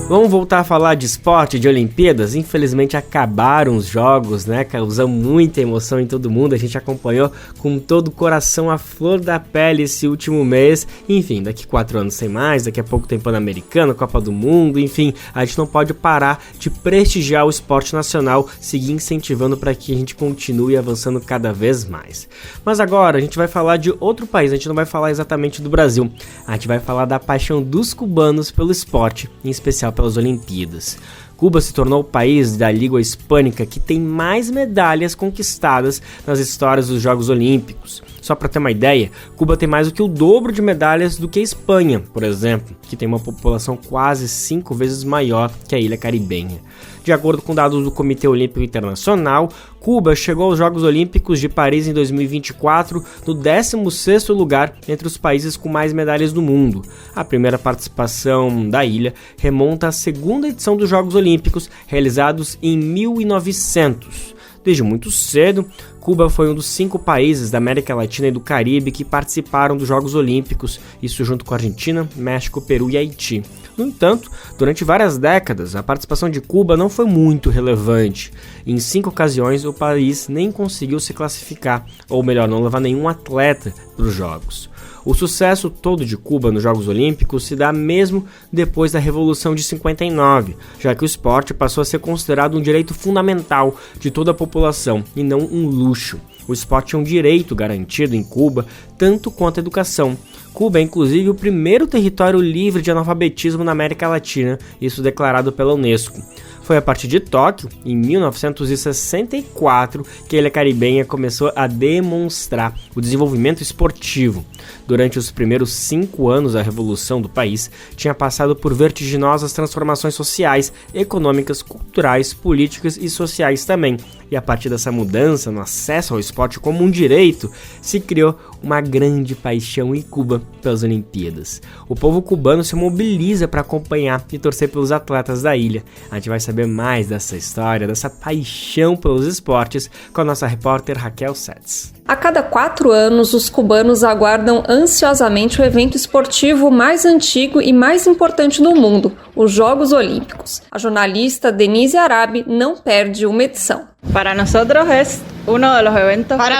[SPEAKER 2] Vamos voltar a falar de esporte, de Olimpíadas. Infelizmente acabaram os jogos, né? Causou muita emoção em todo mundo. A gente acompanhou com todo o coração à flor da pele esse último mês. Enfim, daqui 4 anos tem mais, daqui a pouco tem Pan-Americano, Copa do Mundo, enfim. A gente não pode parar de prestigiar o esporte nacional, seguir incentivando para que a gente continue avançando cada vez mais. Mas agora a gente vai falar de outro país, a gente não vai falar exatamente do Brasil. A gente vai falar da paixão dos cubanos pelo esporte, em especial pelas Olimpíadas. Cuba se tornou o país da língua hispânica que tem mais medalhas conquistadas nas histórias dos Jogos Olímpicos. Só para ter uma ideia, Cuba tem mais do que o dobro de medalhas do que a Espanha, por exemplo, que tem uma população quase 5 vezes maior que a ilha caribenha. De acordo com dados do Comitê Olímpico Internacional, Cuba chegou aos Jogos Olímpicos de Paris em 2024 no 16º lugar entre os países com mais medalhas do mundo. A primeira participação da ilha remonta à segunda edição dos Jogos Olímpicos, realizados em 1900. Desde muito cedo, Cuba foi um dos 5 países da América Latina e do Caribe que participaram dos Jogos Olímpicos, isso junto com a Argentina, México, Peru e Haiti. No entanto, durante várias décadas, a participação de Cuba não foi muito relevante. Em 5 ocasiões, o país nem conseguiu se classificar, ou melhor, não levar nenhum atleta para os Jogos. O sucesso todo de Cuba nos Jogos Olímpicos se dá mesmo depois da Revolução de 59, já que o esporte passou a ser considerado um direito fundamental de toda a população e não um luxo. O esporte é um direito garantido em Cuba, tanto quanto a educação. Cuba é inclusive o primeiro território livre de analfabetismo na América Latina, isso declarado pela Unesco. Foi a partir de Tóquio, em 1964, que a ilha caribenha começou a demonstrar o desenvolvimento esportivo. Durante os primeiros 5 anos da revolução do país, tinha passado por vertiginosas transformações sociais, econômicas, culturais, políticas e sociais também. E a partir dessa mudança no acesso ao esporte como um direito, se criou uma grande paixão em Cuba pelas Olimpíadas. O povo cubano se mobiliza para acompanhar e torcer pelos atletas da ilha. A gente vai saber mais dessa história, dessa paixão pelos esportes, com a nossa repórter Raquel Setz.
[SPEAKER 7] A cada 4 anos, os cubanos aguardam ansiosamente o evento esportivo mais antigo e mais importante do mundo, os Jogos Olímpicos. A jornalista Denise Arabi não perde uma edição.
[SPEAKER 8] Para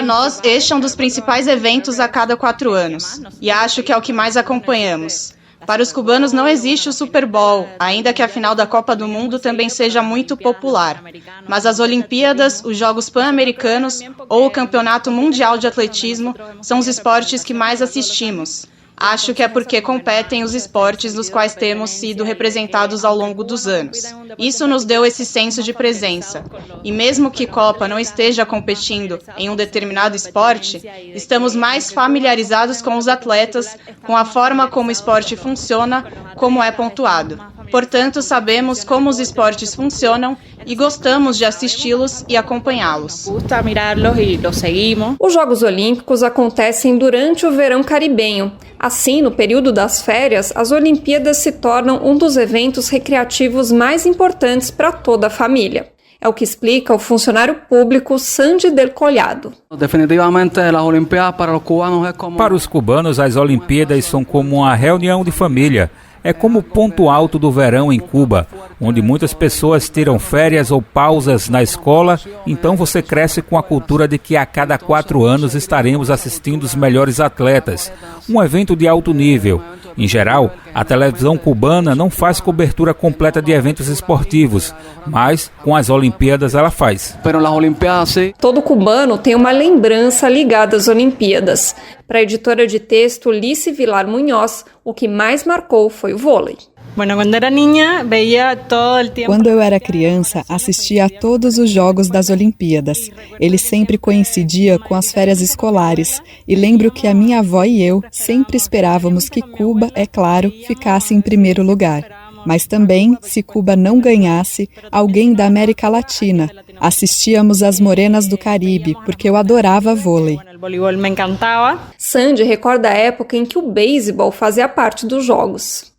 [SPEAKER 8] nós, este é um dos principais eventos a cada 4 anos, e acho que é o que mais acompanhamos. Para os cubanos não existe o Super Bowl, ainda que a final da Copa do Mundo também seja muito popular. Mas as Olimpíadas, os Jogos Pan-Americanos ou o Campeonato Mundial de Atletismo são os esportes que mais assistimos. Acho que é porque competem os esportes nos quais temos sido representados ao longo dos anos. Isso nos deu esse senso de presença. E mesmo que Copa não esteja competindo em um determinado esporte, estamos mais familiarizados com os atletas, com a forma como o esporte funciona, como é pontuado. Portanto, sabemos como os esportes funcionam e gostamos de assisti-los e acompanhá-los.
[SPEAKER 7] Os Jogos Olímpicos acontecem durante o verão caribenho. Assim, no período das férias, as Olimpíadas se tornam um dos eventos recreativos mais importantes para toda a família. É o que explica o funcionário público Sandy Del Collado.
[SPEAKER 5] Para os cubanos, as Olimpíadas são como uma reunião de família. É como o ponto alto do verão em Cuba, onde muitas pessoas tiram férias ou pausas na escola, então você cresce com a cultura de que a cada 4 anos estaremos assistindo os melhores atletas, um evento de alto nível. Em geral, a televisão cubana não faz cobertura completa de eventos esportivos, mas com as Olimpíadas ela faz.
[SPEAKER 7] Todo cubano tem uma lembrança ligada às Olimpíadas. Para a editora de texto Lice Vilar Munhoz, o que mais marcou foi o vôlei.
[SPEAKER 1] Quando eu era criança, assistia a todos os jogos das Olimpíadas. Ele sempre coincidia com as férias escolares. E lembro que a minha avó e eu sempre esperávamos que Cuba, é claro, ficasse em primeiro lugar. Mas também, se Cuba não ganhasse, alguém da América Latina. Assistíamos às Morenas do Caribe, porque eu adorava vôlei.
[SPEAKER 7] Sandy recorda a época em que o beisebol fazia parte dos jogos.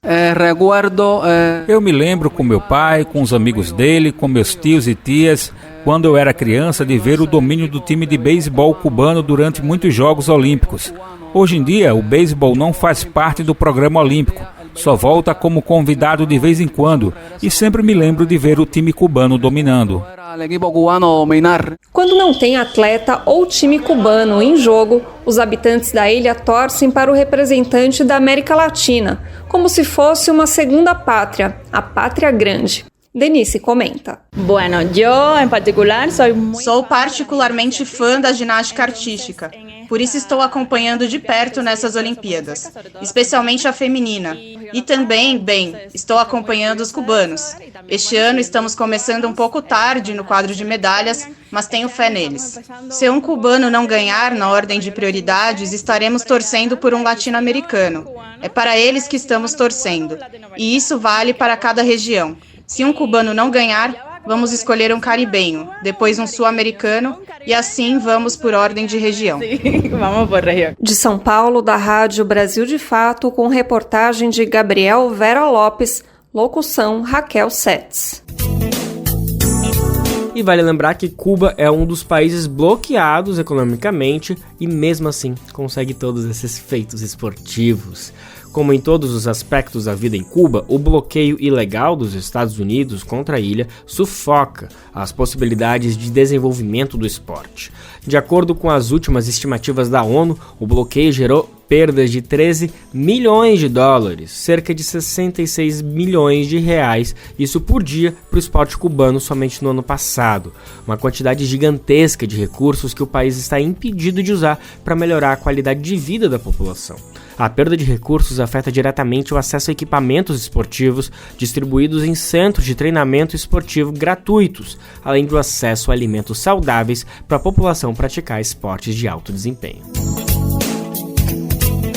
[SPEAKER 5] Eu me lembro com meu pai, com os amigos dele, com meus tios e tias, quando eu era criança, de ver o domínio do time de beisebol cubano durante muitos Jogos Olímpicos. Hoje em dia, o beisebol não faz parte do programa olímpico. Só volta como convidado de vez em quando e sempre me lembro de ver o time cubano dominando.
[SPEAKER 7] Quando não tem atleta ou time cubano em jogo, os habitantes da ilha torcem para o representante da América Latina, como se fosse uma segunda pátria, a Pátria Grande. Denise comenta.
[SPEAKER 8] Sou particularmente fã da ginástica artística, por isso estou acompanhando de perto nessas Olimpíadas, especialmente a feminina. E também, estou acompanhando os cubanos. Este ano estamos começando um pouco tarde no quadro de medalhas, mas tenho fé neles. Se um cubano não ganhar na ordem de prioridades, estaremos torcendo por um latino-americano. É para eles que estamos torcendo, e isso vale para cada região. Se um cubano não ganhar, vamos escolher um caribenho, depois um sul-americano e assim vamos por ordem de região.
[SPEAKER 7] De São Paulo, da Rádio Brasil de Fato, com reportagem de Gabriel Vera Lopes, locução Raquel Setz.
[SPEAKER 2] E vale lembrar que Cuba é um dos países bloqueados economicamente e mesmo assim consegue todos esses feitos esportivos. Como em todos os aspectos da vida em Cuba, o bloqueio ilegal dos Estados Unidos contra a ilha sufoca as possibilidades de desenvolvimento do esporte. De acordo com as últimas estimativas da ONU, o bloqueio gerou perdas de 13 milhões de dólares, cerca de 66 milhões de reais, isso por dia para o esporte cubano somente no ano passado. Uma quantidade gigantesca de recursos que o país está impedido de usar para melhorar a qualidade de vida da população. A perda de recursos afeta diretamente o acesso a equipamentos esportivos distribuídos em centros de treinamento esportivo gratuitos, além do acesso a alimentos saudáveis para a população praticar esportes de alto desempenho.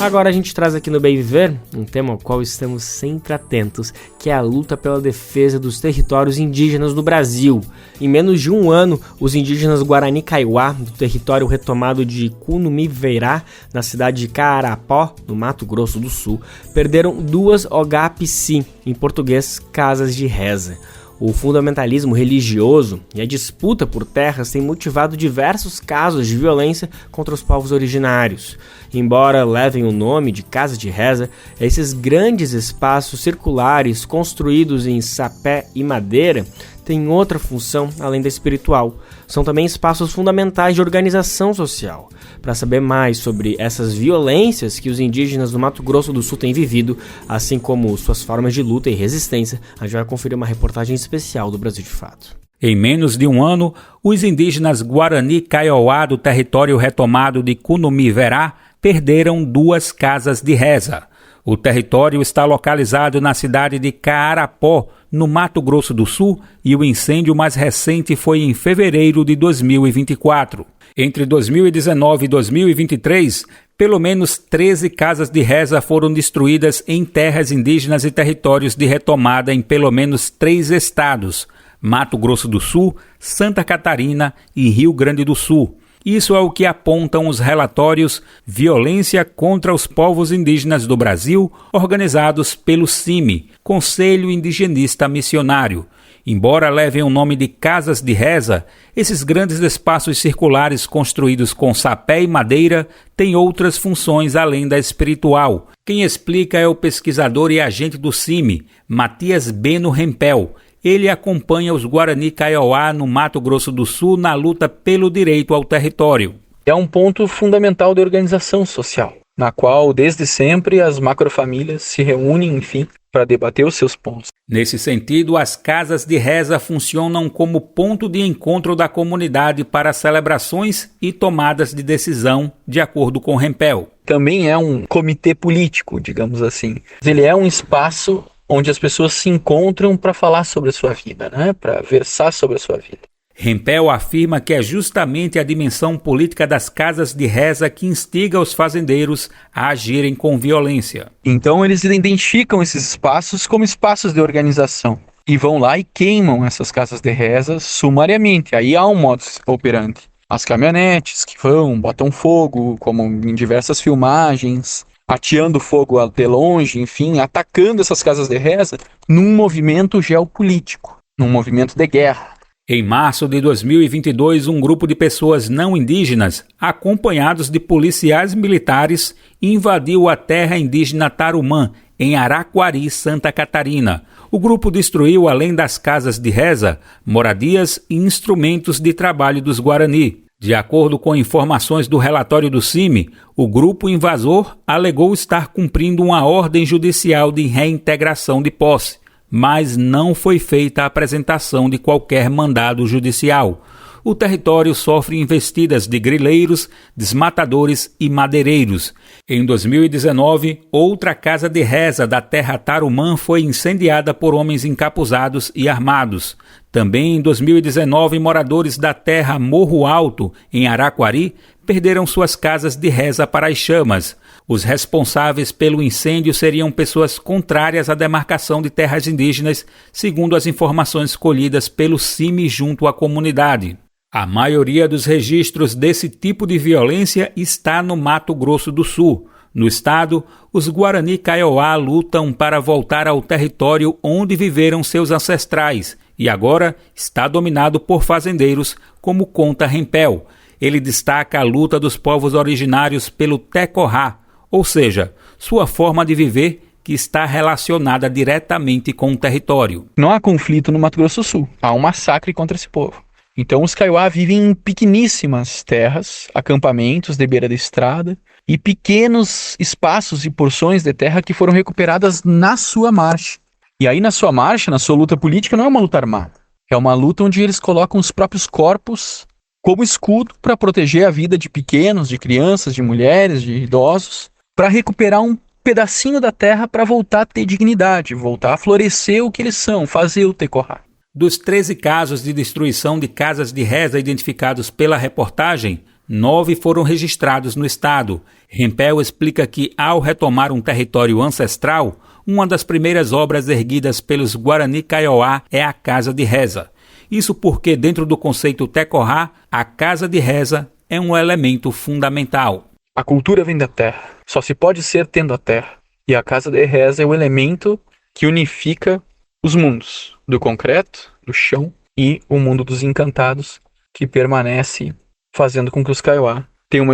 [SPEAKER 2] Agora a gente traz aqui no Bem Viver um tema ao qual estamos sempre atentos, que é a luta pela defesa dos territórios indígenas do Brasil. Em menos de um ano, os indígenas Guarani Kaiowá, do território retomado de Kunumiverá, na cidade de Carapó, no Mato Grosso do Sul, perderam 2 OGAPC, em português, casas de reza. O fundamentalismo religioso e a disputa por terras têm motivado diversos casos de violência contra os povos originários. Embora levem o nome de casa de reza, esses grandes espaços circulares construídos em sapé e madeira têm outra função além da espiritual. São também espaços fundamentais de organização social. Para saber mais sobre essas violências que os indígenas do Mato Grosso do Sul têm vivido, assim como suas formas de luta e resistência, a gente vai conferir uma reportagem especial do Brasil de Fato.
[SPEAKER 5] Em menos de um ano, os indígenas Guarani Kaiowá do território retomado de Kunumiverá perderam 2 casas de reza. O território está localizado na cidade de Carapó, no Mato Grosso do Sul, e o incêndio mais recente foi em fevereiro de 2024. Entre 2019 e 2023, pelo menos 13 casas de reza foram destruídas em terras indígenas e territórios de retomada em pelo menos 3 estados: Mato Grosso do Sul, Santa Catarina e Rio Grande do Sul. Isso é o que apontam os relatórios Violência contra os Povos Indígenas do Brasil, organizados pelo CIMI, Conselho Indigenista Missionário. Embora levem o nome de casas de reza, esses grandes espaços circulares construídos com sapé e madeira têm outras funções além da espiritual. Quem explica é o pesquisador e agente do CIMI, Matias Beno Rempel. Ele acompanha os Guarani Kaiowá no Mato Grosso do Sul na luta pelo direito ao território.
[SPEAKER 9] É um ponto fundamental da organização social, na qual, desde sempre, as macrofamílias se reúnem, enfim, para debater os seus pontos.
[SPEAKER 5] Nesse sentido, as casas de reza funcionam como ponto de encontro da comunidade para celebrações e tomadas de decisão, de acordo com Rempel.
[SPEAKER 9] Também é um comitê político, digamos assim. Ele é um espaço onde as pessoas se encontram para falar sobre a sua vida, né? Para versar sobre a sua vida.
[SPEAKER 5] Rempel afirma que é justamente a dimensão política das casas de reza que instiga os fazendeiros a agirem com violência.
[SPEAKER 9] Então eles identificam esses espaços como espaços de organização e vão lá e queimam essas casas de reza sumariamente. Aí há um modus operandi. As caminhonetes que vão, botam fogo, como em diversas filmagens, ateando fogo de longe, enfim, atacando essas casas de reza num movimento geopolítico, num movimento de guerra.
[SPEAKER 5] Em março de 2022, um grupo de pessoas não indígenas, acompanhados de policiais militares, invadiu a terra indígena Tarumã, em Araquari, Santa Catarina. O grupo destruiu, além das casas de reza, moradias e instrumentos de trabalho dos Guarani. De acordo com informações do relatório do CIMI, o grupo invasor alegou estar cumprindo uma ordem judicial de reintegração de posse, mas não foi feita a apresentação de qualquer mandado judicial. O território sofre investidas de grileiros, desmatadores e madeireiros. Em 2019, outra casa de reza da terra Tarumã foi incendiada por homens encapuzados e armados. Também em 2019, moradores da terra Morro Alto, em Araquari, perderam suas casas de reza para as chamas. Os responsáveis pelo incêndio seriam pessoas contrárias à demarcação de terras indígenas, segundo as informações colhidas pelo CIMI junto à comunidade. A maioria dos registros desse tipo de violência está no Mato Grosso do Sul. No estado, os Guarani Kaiowá lutam para voltar ao território onde viveram seus ancestrais e agora está dominado por fazendeiros, como conta Rempel. Ele destaca a luta dos povos originários pelo tecorrá, ou seja, sua forma de viver que está relacionada diretamente com o território.
[SPEAKER 9] Não há conflito no Mato Grosso do Sul, há um massacre contra esse povo. Então os Kaiowá vivem em pequeníssimas terras, acampamentos de beira da estrada e pequenos espaços e porções de terra que foram recuperadas na sua marcha. E aí na sua marcha, na sua luta política, não é uma luta armada. É uma luta onde eles colocam os próprios corpos como escudo para proteger a vida de pequenos, de crianças, de mulheres, de idosos, para recuperar um pedacinho da terra para voltar a ter dignidade, voltar a florescer o que eles são, fazer o tecorrá.
[SPEAKER 5] Dos 13 casos de destruição de casas de reza identificados pela reportagem, 9 foram registrados no estado. Rempel explica que, ao retomar um território ancestral, uma das primeiras obras erguidas pelos Guarani Kaiowá é a Casa de Reza. Isso porque, dentro do conceito Tecorá, a Casa de Reza é um elemento fundamental.
[SPEAKER 9] A cultura vem da terra. Só se pode ser tendo a terra. E a Casa de Reza é o elemento que unifica os mundos, do concreto, do chão, e o mundo dos encantados, que permanece fazendo com que os Kaiowá tenham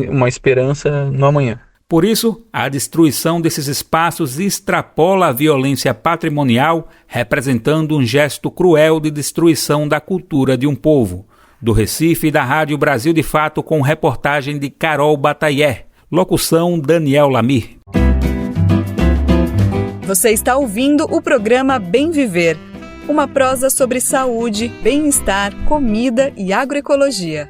[SPEAKER 9] uma esperança no amanhã.
[SPEAKER 5] Por isso, a destruição desses espaços extrapola a violência patrimonial, representando um gesto cruel de destruição da cultura de um povo. Do Recife, da Rádio Brasil de Fato, com reportagem de Carol Bataillé. Locução Daniel Lamir.
[SPEAKER 1] Você está ouvindo o programa Bem Viver, uma prosa sobre saúde, bem-estar, comida e agroecologia.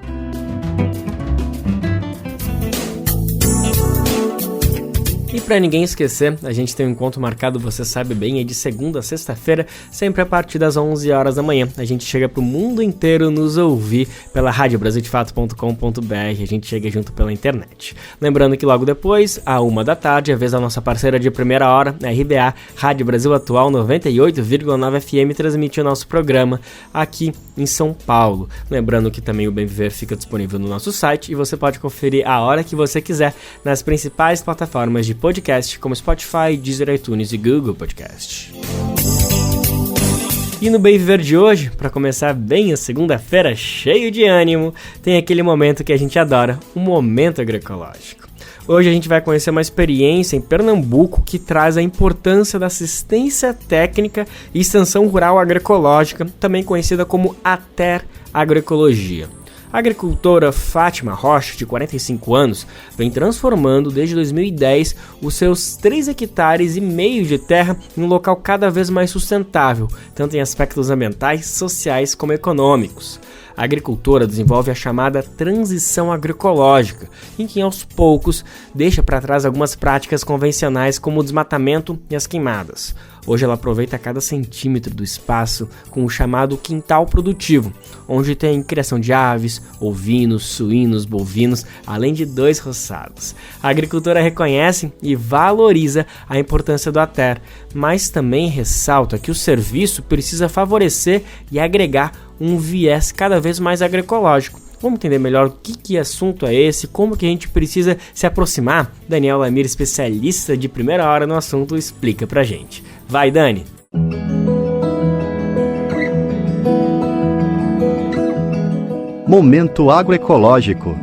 [SPEAKER 2] E para ninguém esquecer, a gente tem um encontro marcado, você sabe bem, é de segunda a sexta-feira, sempre a partir das 11 horas da manhã. A gente chega pro mundo inteiro nos ouvir pela radiobrasildefato.com.br, a gente chega junto pela internet. Lembrando que logo depois, à 1 da tarde, a vez da nossa parceira de primeira hora, a RBA, Rádio Brasil Atual 98,9 FM, transmite o nosso programa aqui em São Paulo. Lembrando que também o Bem Viver fica disponível no nosso site e você pode conferir a hora que você quiser nas principais plataformas de podcast como Spotify, Deezer, iTunes e Google Podcast. E no Bem Viver de hoje, para começar bem a segunda-feira cheio de ânimo, tem aquele momento que a gente adora, o momento agroecológico. Hoje a gente vai conhecer uma experiência em Pernambuco que traz a importância da assistência técnica e extensão rural agroecológica, também conhecida como ATER Agroecologia. A agricultora Fátima Rocha, de 45 anos, vem transformando desde 2010 os seus 3,5 hectares de terra em um local cada vez mais sustentável, tanto em aspectos ambientais, sociais como econômicos. A agricultora desenvolve a chamada transição agroecológica, em que aos poucos deixa para trás algumas práticas convencionais como o desmatamento e as queimadas. Hoje ela aproveita cada centímetro do espaço com o chamado quintal produtivo, onde tem criação de aves, ovinos, suínos, bovinos, além de 2 roçados. A agricultora reconhece e valoriza a importância do ATER, mas também ressalta que o serviço precisa favorecer e agregar um viés cada vez mais agroecológico. Vamos entender melhor que assunto é esse, como que a gente precisa se aproximar? Daniel Lamir, especialista de primeira hora no assunto, explica pra gente. Vai, Dani!
[SPEAKER 10] Momento agroecológico.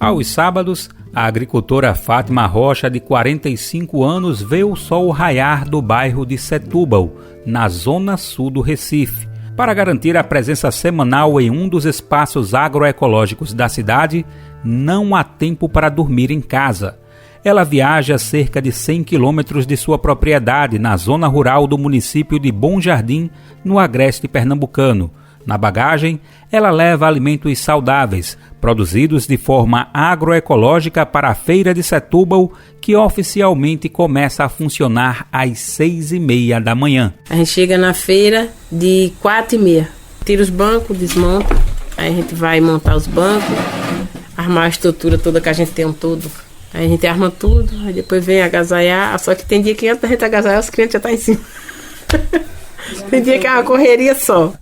[SPEAKER 5] Aos sábados, a agricultora Fátima Rocha, de 45 anos, vê o sol raiar do bairro de Setúbal, na zona sul do Recife. Para garantir a presença semanal em um dos espaços agroecológicos da cidade, não há tempo para dormir em casa. Ela viaja cerca de 100 quilômetros de sua propriedade, na zona rural do município de Bom Jardim, no agreste pernambucano. Na bagagem, ela leva alimentos saudáveis, produzidos de forma agroecológica para a Feira de Setúbal, que oficialmente começa a funcionar às 6h30 da manhã.
[SPEAKER 11] A gente chega na feira de 4h30, tira os bancos, desmonta, aí a gente vai montar os bancos, armar a estrutura toda que a gente tem todo. Aí a gente arma tudo, aí depois vem agasalhar, só que tem dia que antes da gente agasalhar, os clientes já estão em cima. Tem dia que é uma correria só.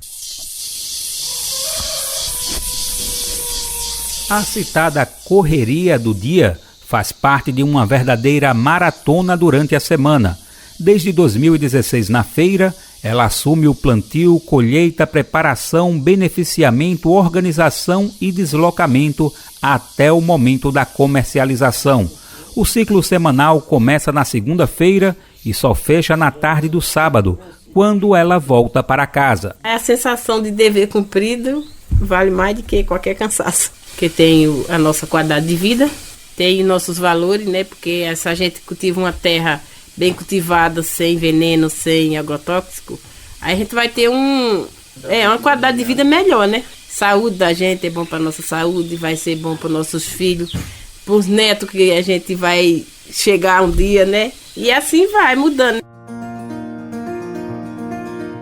[SPEAKER 5] A citada correria do dia faz parte de uma verdadeira maratona durante a semana. Desde 2016 na feira, ela assume o plantio, colheita, preparação, beneficiamento, organização e deslocamento até o momento da comercialização. O ciclo semanal começa na segunda-feira e só fecha na tarde do sábado, quando ela volta para casa.
[SPEAKER 11] A sensação de dever cumprido vale mais do que qualquer cansaço. Porque tem a nossa qualidade de vida, tem nossos valores, né? Porque se a gente cultiva uma terra bem cultivada, sem veneno, sem agrotóxico, aí a gente vai ter uma qualidade de vida melhor, né? Saúde da gente é bom para nossa saúde, vai ser bom para nossos filhos, para os netos que a gente vai chegar um dia, né? E assim vai mudando.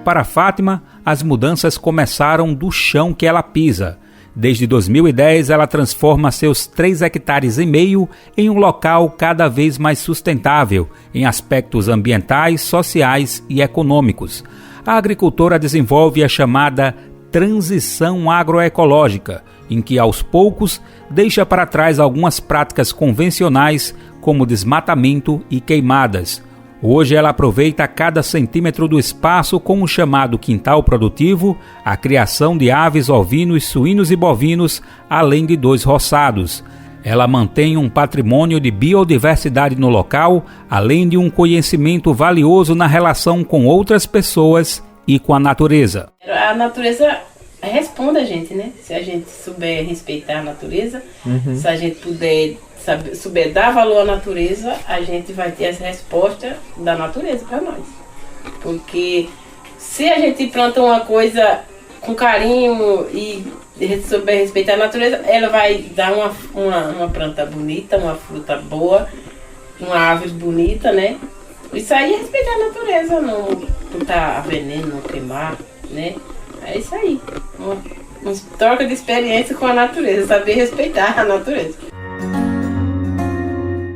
[SPEAKER 5] Para Fátima, as mudanças começaram do chão que ela pisa. Desde 2010, ela transforma seus 3,5 hectares em um local cada vez mais sustentável em aspectos ambientais, sociais e econômicos. A agricultora desenvolve a chamada transição agroecológica, em que aos poucos deixa para trás algumas práticas convencionais como desmatamento e queimadas. Hoje ela aproveita cada centímetro do espaço com o chamado quintal produtivo, a criação de aves, ovinos, suínos e bovinos, além de 2 roçados. Ela mantém um patrimônio de biodiversidade no local, além de um conhecimento valioso na relação com outras pessoas e com a natureza.
[SPEAKER 11] A natureza responde a gente, né? Se a gente souber respeitar a natureza, se a gente souber dar valor à natureza, a gente vai ter as respostas da natureza para nós. Porque se a gente planta uma coisa com carinho e souber respeitar a natureza, ela vai dar uma planta bonita, uma fruta boa, uma árvore bonita, né? Isso aí é respeitar a natureza, não botar veneno, não queimar, né? É isso aí. Uma troca de experiência com a natureza, saber respeitar a natureza.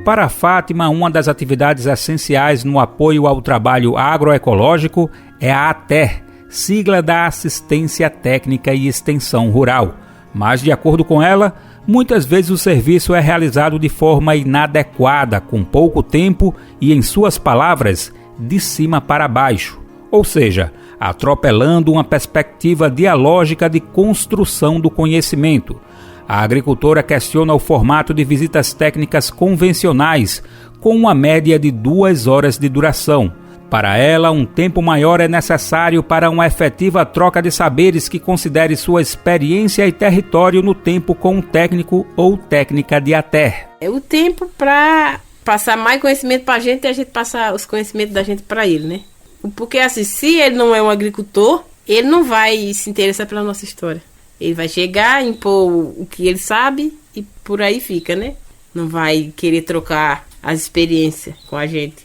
[SPEAKER 5] Para Fátima, uma das atividades essenciais no apoio ao trabalho agroecológico é a ATER, sigla da Assistência Técnica e Extensão Rural. Mas, de acordo com ela, muitas vezes o serviço é realizado de forma inadequada, com pouco tempo e, em suas palavras, de cima para baixo. Ou seja, atropelando uma perspectiva dialógica de construção do conhecimento. A agricultora questiona o formato de visitas técnicas convencionais, com uma média de 2 horas de duração. Para ela, um tempo maior é necessário para uma efetiva troca de saberes que considere sua experiência e território no tempo com um técnico ou técnica de ATER.
[SPEAKER 11] É o tempo para passar mais conhecimento para a gente e a gente passar os conhecimentos da gente para ele, né? Porque assim, se ele não é um agricultor, ele não vai se interessar pela nossa história. Ele vai chegar, impor o que ele sabe e por aí fica, né? Não vai querer trocar as experiências com a gente.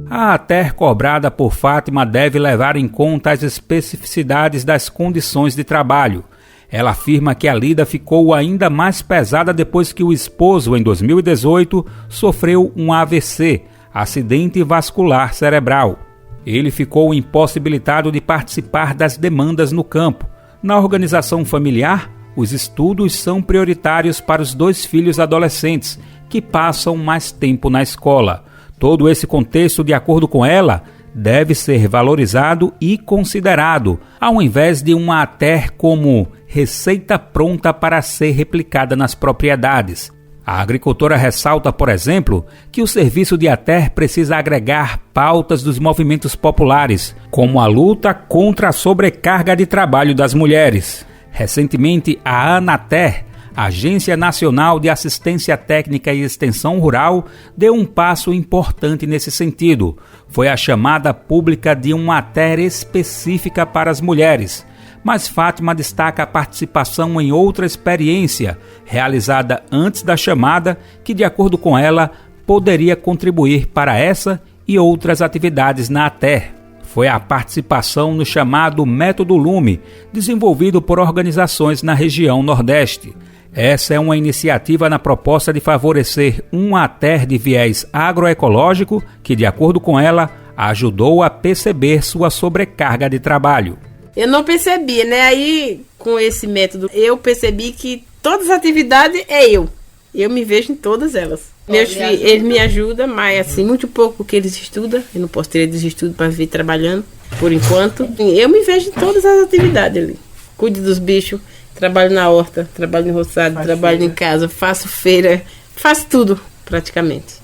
[SPEAKER 5] A ATER cobrada por Fátima deve levar em conta as especificidades das condições de trabalho. Ela afirma que a lida ficou ainda mais pesada depois que o esposo, em 2018, sofreu um AVC, acidente vascular cerebral. Ele ficou impossibilitado de participar das demandas no campo. Na organização familiar, os estudos são prioritários para os 2 filhos adolescentes, que passam mais tempo na escola. Todo esse contexto, de acordo com ela, deve ser valorizado e considerado, ao invés de uma ATER como receita pronta para ser replicada nas propriedades. A agricultora ressalta, por exemplo, que o serviço de ATER precisa agregar pautas dos movimentos populares, como a luta contra a sobrecarga de trabalho das mulheres. Recentemente, a ANATER, Agência Nacional de Assistência Técnica e Extensão Rural, deu um passo importante nesse sentido. Foi a chamada pública de uma ATER específica para as mulheres. Mas Fátima destaca a participação em outra experiência, realizada antes da chamada, que, de acordo com ela, poderia contribuir para essa e outras atividades na ATER. Foi a participação no chamado Método Lume, desenvolvido por organizações na região Nordeste. Essa é uma iniciativa na proposta de favorecer um ATER de viés agroecológico que, de acordo com ela, ajudou a perceber sua sobrecarga de trabalho.
[SPEAKER 11] Eu não percebia, né? Aí, com esse método, eu percebi que todas as atividades é eu. Eu me vejo em todas elas. Meus filhos, eles me ajudam, mas assim, muito pouco que eles estudam. Eu não posso ter eles estudos para vir trabalhando, por enquanto. Eu me vejo em todas as atividades ali. Cuido dos bichos, trabalho na horta, trabalho no roçado, trabalho em casa, faço feira, faço tudo, praticamente.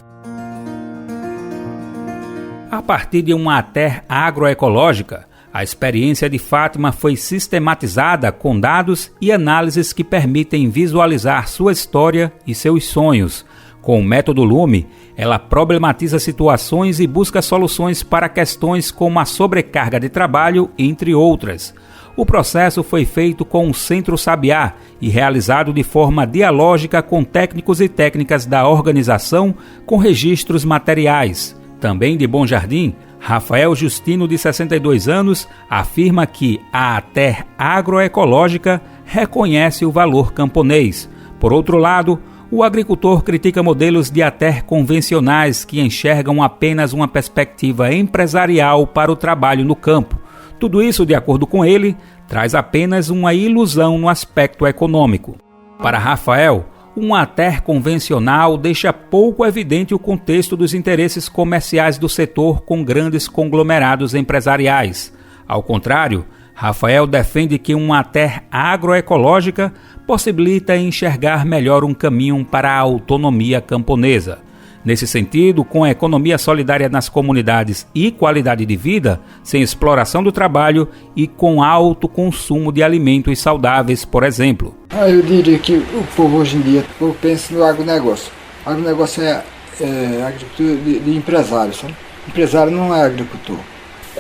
[SPEAKER 5] A partir de uma ATER agroecológica, a experiência de Fátima foi sistematizada com dados e análises que permitem visualizar sua história e seus sonhos. Com o método Lume, ela problematiza situações e busca soluções para questões como a sobrecarga de trabalho, entre outras. O processo foi feito com o Centro Sabiá e realizado de forma dialógica com técnicos e técnicas da organização, com registros materiais. Também de Bom Jardim, Rafael Justino, de 62 anos, afirma que a ATER agroecológica reconhece o valor camponês. Por outro lado, o agricultor critica modelos de ATER convencionais que enxergam apenas uma perspectiva empresarial para o trabalho no campo. Tudo isso, de acordo com ele, traz apenas uma ilusão no aspecto econômico. Para Rafael, um ATER convencional deixa pouco evidente o contexto dos interesses comerciais do setor com grandes conglomerados empresariais. Ao contrário, Rafael defende que uma ATER agroecológica possibilita enxergar melhor um caminho para a autonomia camponesa. Nesse sentido, com a economia solidária nas comunidades e qualidade de vida, sem exploração do trabalho e com alto consumo de alimentos saudáveis, por exemplo.
[SPEAKER 10] Eu diria que o povo hoje em dia pensa no agronegócio. O agronegócio é agricultura de empresários, sabe? Empresário não é agricultor.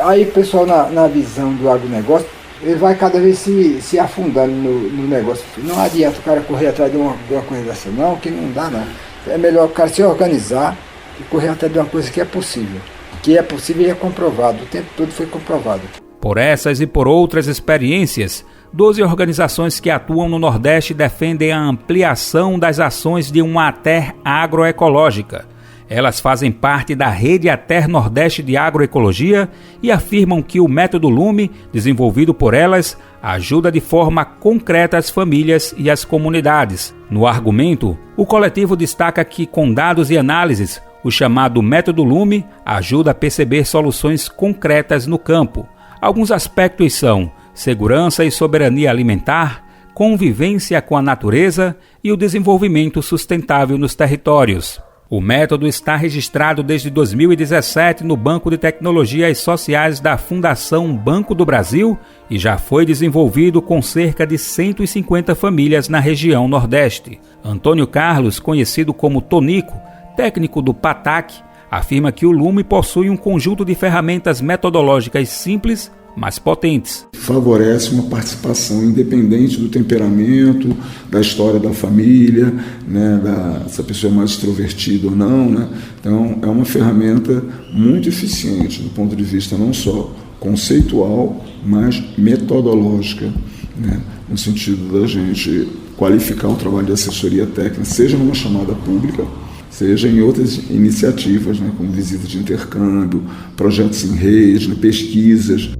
[SPEAKER 10] Aí o pessoal na visão do agronegócio, ele vai cada vez se afundando no negócio. Não adianta o cara correr atrás de uma coisa dessa não, que não dá não. É melhor o cara se organizar e correr atrás de uma coisa que é possível. Que é possível e é comprovado, o tempo todo foi comprovado.
[SPEAKER 5] Por essas e por outras experiências, 12 organizações que atuam no Nordeste defendem a ampliação das ações de uma ATER agroecológica. Elas fazem parte da Rede ATER Nordeste de Agroecologia e afirmam que o método Lume, desenvolvido por elas, ajuda de forma concreta as famílias e as comunidades. No argumento, o coletivo destaca que, com dados e análises, o chamado método Lume ajuda a perceber soluções concretas no campo. Alguns aspectos são segurança e soberania alimentar, convivência com a natureza e o desenvolvimento sustentável nos territórios. O método está registrado desde 2017 no Banco de Tecnologias Sociais da Fundação Banco do Brasil e já foi desenvolvido com cerca de 150 famílias na região Nordeste. Antônio Carlos, conhecido como Tonico, técnico do PATAC, afirma que o Lume possui um conjunto de ferramentas metodológicas simples, mas potentes.
[SPEAKER 12] Favorece uma participação independente do temperamento, da história da família, né, se a pessoa é mais extrovertida ou não, né? Então é uma ferramenta muito eficiente do ponto de vista não só conceitual, mas metodológica, né, no sentido da gente qualificar o trabalho de assessoria técnica, seja numa chamada pública, seja em outras iniciativas, né, como visitas de intercâmbio, projetos em rede, né, pesquisas.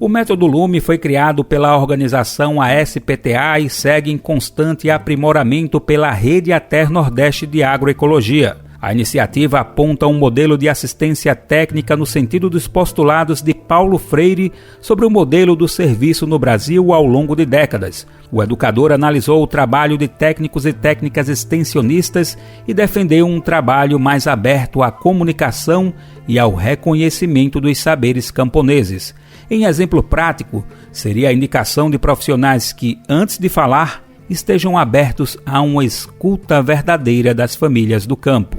[SPEAKER 5] O método Lume foi criado pela organização ASPTA e segue em constante aprimoramento pela Rede ATER Nordeste de Agroecologia. A iniciativa aponta um modelo de assistência técnica no sentido dos postulados de Paulo Freire sobre o modelo do serviço no Brasil ao longo de décadas. O educador analisou o trabalho de técnicos e técnicas extensionistas e defendeu um trabalho mais aberto à comunicação e ao reconhecimento dos saberes camponeses. Em exemplo prático, seria a indicação de profissionais que, antes de falar, estejam abertos a uma escuta verdadeira das famílias do campo.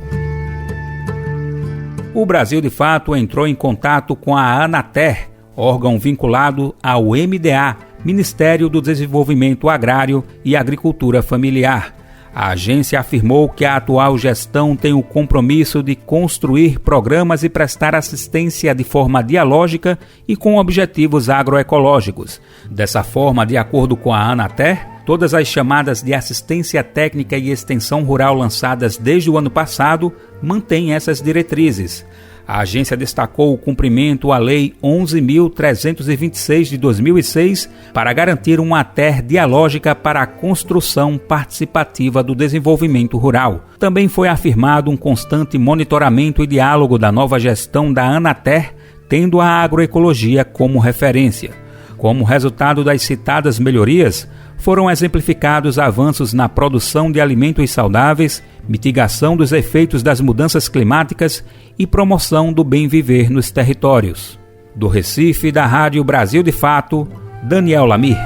[SPEAKER 5] O Brasil de Fato entrou em contato com a Anater, órgão vinculado ao MDA, Ministério do Desenvolvimento Agrário e Agricultura Familiar. A agência afirmou que a atual gestão tem o compromisso de construir programas e prestar assistência de forma dialógica e com objetivos agroecológicos. Dessa forma, de acordo com a Anater, todas as chamadas de assistência técnica e extensão rural lançadas desde o ano passado mantêm essas diretrizes. A agência destacou o cumprimento à Lei 11.326 de 2006 para garantir uma ATER dialógica para a construção participativa do desenvolvimento rural. Também foi afirmado um constante monitoramento e diálogo da nova gestão da Anater, tendo a agroecologia como referência. Como resultado das citadas melhorias, foram exemplificados avanços na produção de alimentos saudáveis, mitigação dos efeitos das mudanças climáticas e promoção do bem viver nos territórios. Do Recife, da Rádio Brasil de Fato, Daniel Lamir.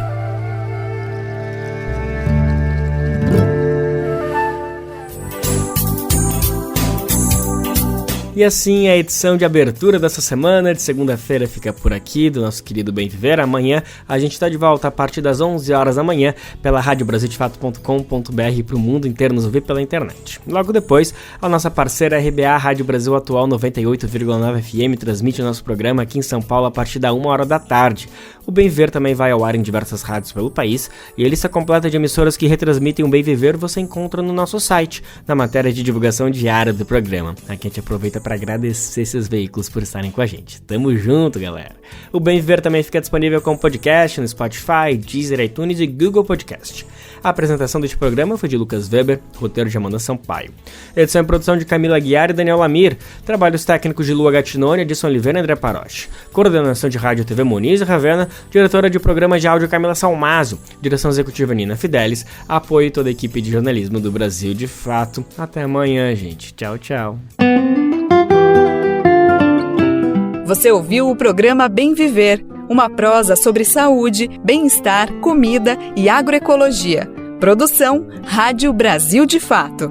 [SPEAKER 2] E assim, a edição de abertura dessa semana, de segunda-feira, fica por aqui, do nosso querido Bem Viver. Amanhã a gente está de volta a partir das 11 horas da manhã pela radiobrasildefato.com.br para o mundo inteiro nos ouvir pela internet. Logo depois, a nossa parceira RBA, Rádio Brasil Atual 98,9 FM, transmite o nosso programa aqui em São Paulo a partir da 1h da tarde. O Bem Viver também vai ao ar em diversas rádios pelo país, e a lista completa de emissoras que retransmitem o Bem Viver você encontra no nosso site, na matéria de divulgação diária do programa. Aqui a gente aproveita para agradecer esses veículos por estarem com a gente. Tamo junto, galera! O Bem Viver também fica disponível como podcast no Spotify, Deezer, iTunes e Google Podcast. A apresentação deste programa foi de Lucas Weber, roteiro de Amanda Sampaio. Edição e produção de Camila Guiar e Daniel Lamir. Trabalhos técnicos de Lua Gattinoni, Edson Oliveira e André Paroche. Coordenação de Rádio TV Moniz e Ravena. Diretora de programa de áudio Camila Salmazo. Direção executiva Nina Fidelis. Apoio toda a equipe de jornalismo do Brasil de Fato. Até amanhã, gente. Tchau, tchau.
[SPEAKER 1] Você ouviu o programa Bem Viver, uma prosa sobre saúde, bem-estar, comida e agroecologia. Produção Rádio Brasil de Fato.